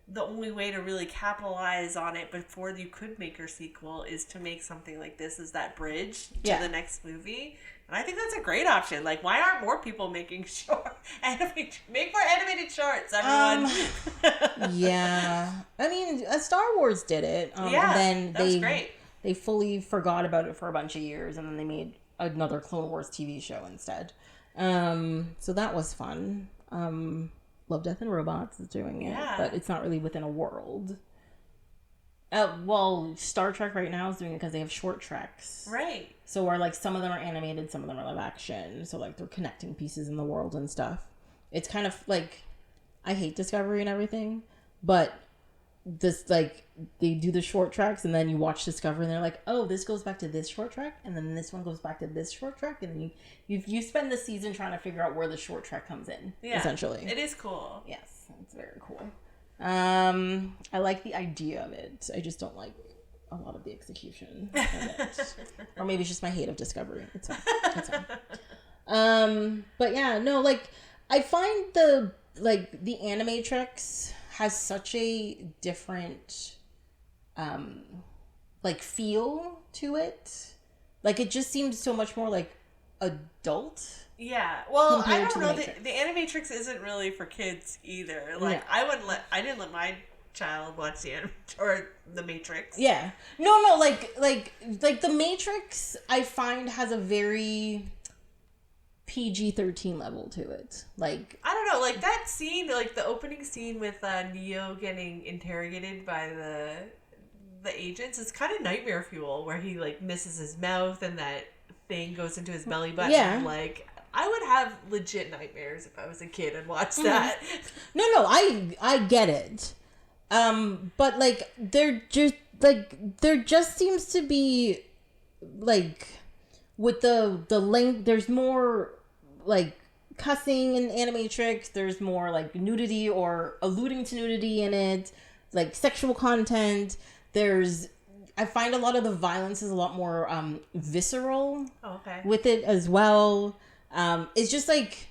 the only way to really capitalize on it before you could make your sequel is to make something like this as that bridge to the next movie. And I think that's a great option. Like, why aren't more people making make more animated shorts, everyone? Yeah. I mean, Star Wars did it. And then that was great. They fully forgot about it for a bunch of years, and then they made another Clone Wars TV show instead. So that was fun. Love, Death, and Robots is doing it, but it's not really within a world. Well, Star Trek right now is doing it because they have short treks. Right. So where, like, some of them are animated, some of them are live action. So, like, they're connecting pieces in the world and stuff. It's kind of, like, I hate Discovery and everything, but this, like, they do the short treks, and then you watch Discovery, and they're like, oh, this goes back to this short trek, and then this one goes back to this short trek, and then you spend the season trying to figure out where the short trek comes in, essentially. It is cool. Yes, it's very cool. I like the idea of it. I just don't like a lot of the execution of it. Or maybe it's just my hate of Discovery. It's fine. But yeah, no, like, I find the Animatrix has such a different like feel to it. Like, it just seems so much more like adult. Yeah, well, I don't know. The Animatrix isn't really for kids either. Like, I didn't let my child watch the Matrix. Yeah, no, like the Matrix, I find, has a very PG-13 level to it. Like, I don't know, like that scene, like the opening scene with Neo getting interrogated by the agents is kind of nightmare fuel, where he like misses his mouth and that thing goes into his belly button. Yeah. Like, I would have legit nightmares if I was a kid and watched that. No, I get it. But like there just seems to be like with the length, there's more like cussing in Animatrix, there's more like nudity or alluding to nudity in it, like sexual content. I find a lot of the violence is a lot more visceral with it as well. It's just like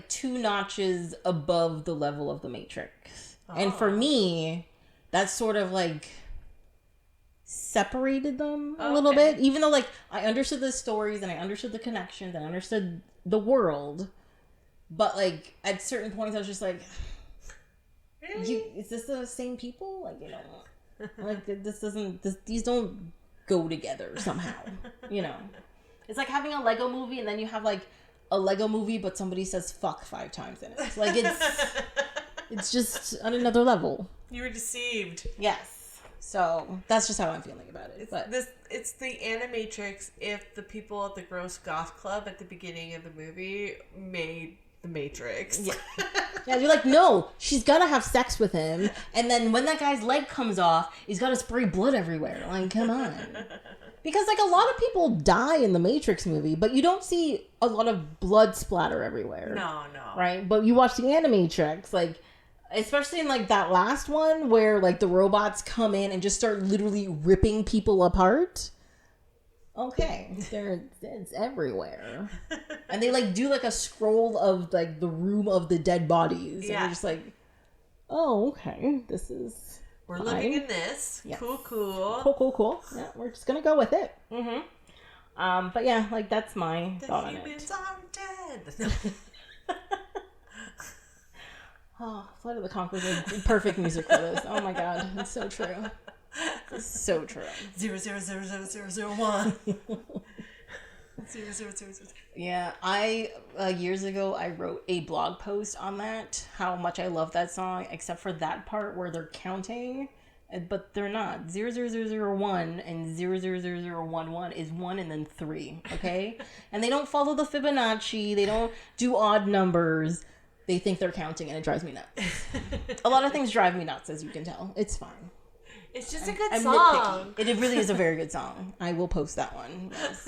2 notches above the level of the Matrix. And for me, that's sort of like separated them a little bit, even though like I understood the stories and I understood the connections and I understood the world, but like at certain points I was just like, really? Is this the same people? Like, you know, like these don't go together somehow, you know. It's like having a Lego movie and then you have like a Lego movie but somebody says fuck 5 times in it. Like it's just on another level. You were deceived. Yes. So that's just how I'm feeling about it. It's the Animatrix if the people at the Gross Goth Club at the beginning of the movie made the Matrix. Yeah. Yeah, you're like, no, she's gotta have sex with him, and then when that guy's leg comes off, he's gotta spray blood everywhere. Like, come on. Because like a lot of people die in the Matrix movie, but you don't see a lot of blood splatter everywhere. No. Right? But you watch the Animatrix, like, especially in like that last one where like the robots come in and just start literally ripping people apart. Okay, it's everywhere. And they like do like a scroll of like the room of the dead bodies. Yeah. And you're just like, oh, okay, we're fine. Living in this. Yes. Cool. Yeah, we're just gonna go with it. Mm-hmm. But yeah, like that's my thought on it. The humans are dead. Oh, Flight of the Conchords is perfect music for this. Oh my god, it's so true. It's so true. 0000001. 00000. Yeah, I years ago I wrote a blog post on that. How much I love that song, except for that part where they're counting, but they're not. 00001 and 00011 is 1 and then 3. Okay, and they don't follow the Fibonacci. They don't do odd numbers. They think they're counting, and it drives me nuts. A lot of things drive me nuts, as you can tell. It's fine. It's just a good song. It really is a very good song. I will post that one. Yes.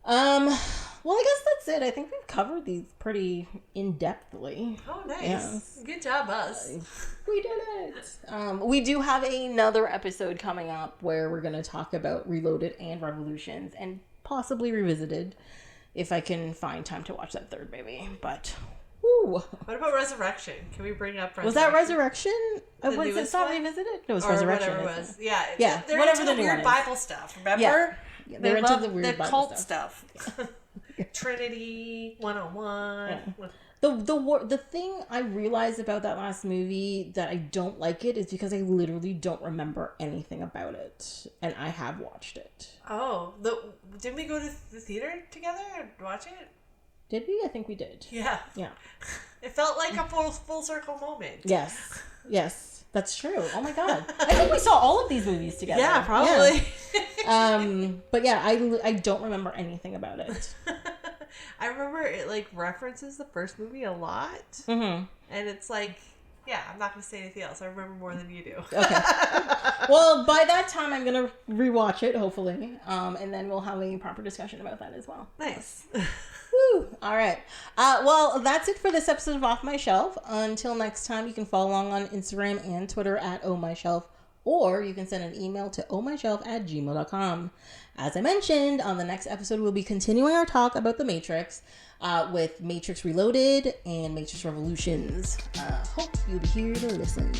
Well, I guess that's it. I think we've covered these pretty in-depthly. Oh, nice. Yes. Good job, us. We did it. We do have another episode coming up where we're going to talk about Reloaded and Revolutions and possibly Revisited if I can find time to watch that third maybe. But... Ooh. What about Resurrection? Can we bring up Resurrection? Was that Resurrection? Was it not Revisited? No, it was Resurrection. Whatever it was. Yeah. Yeah. They're into the weird Bible stuff, remember? Yeah. They're into the weird Bible cult stuff. Yeah. Trinity 101. Yeah. The thing I realized about that last movie that I don't like it is because I literally don't remember anything about it. And I have watched it. Oh. Didn't we go to the theater together and watch it? Did we? I think we did. Yeah. Yeah. It felt like a full circle moment. Yes. That's true. Oh my god. I think we saw all of these movies together. Yeah, probably. Yeah. But yeah, I don't remember anything about it. I remember it like references the first movie a lot. Mm-hmm. And it's like, yeah, I'm not going to say anything else. I remember more than you do. Okay. Well, by that time, I'm going to rewatch it, hopefully. And then we'll have a proper discussion about that as well. Nice. Woo! All right. Well, that's it for this episode of Off My Shelf. Until next time, you can follow along on Instagram and Twitter at ohmyshelf, or you can send an email to ohmyshelf@gmail.com. As I mentioned, on the next episode, we'll be continuing our talk about The Matrix with Matrix Reloaded and Matrix Revolutions. Hope you'll be here to listen.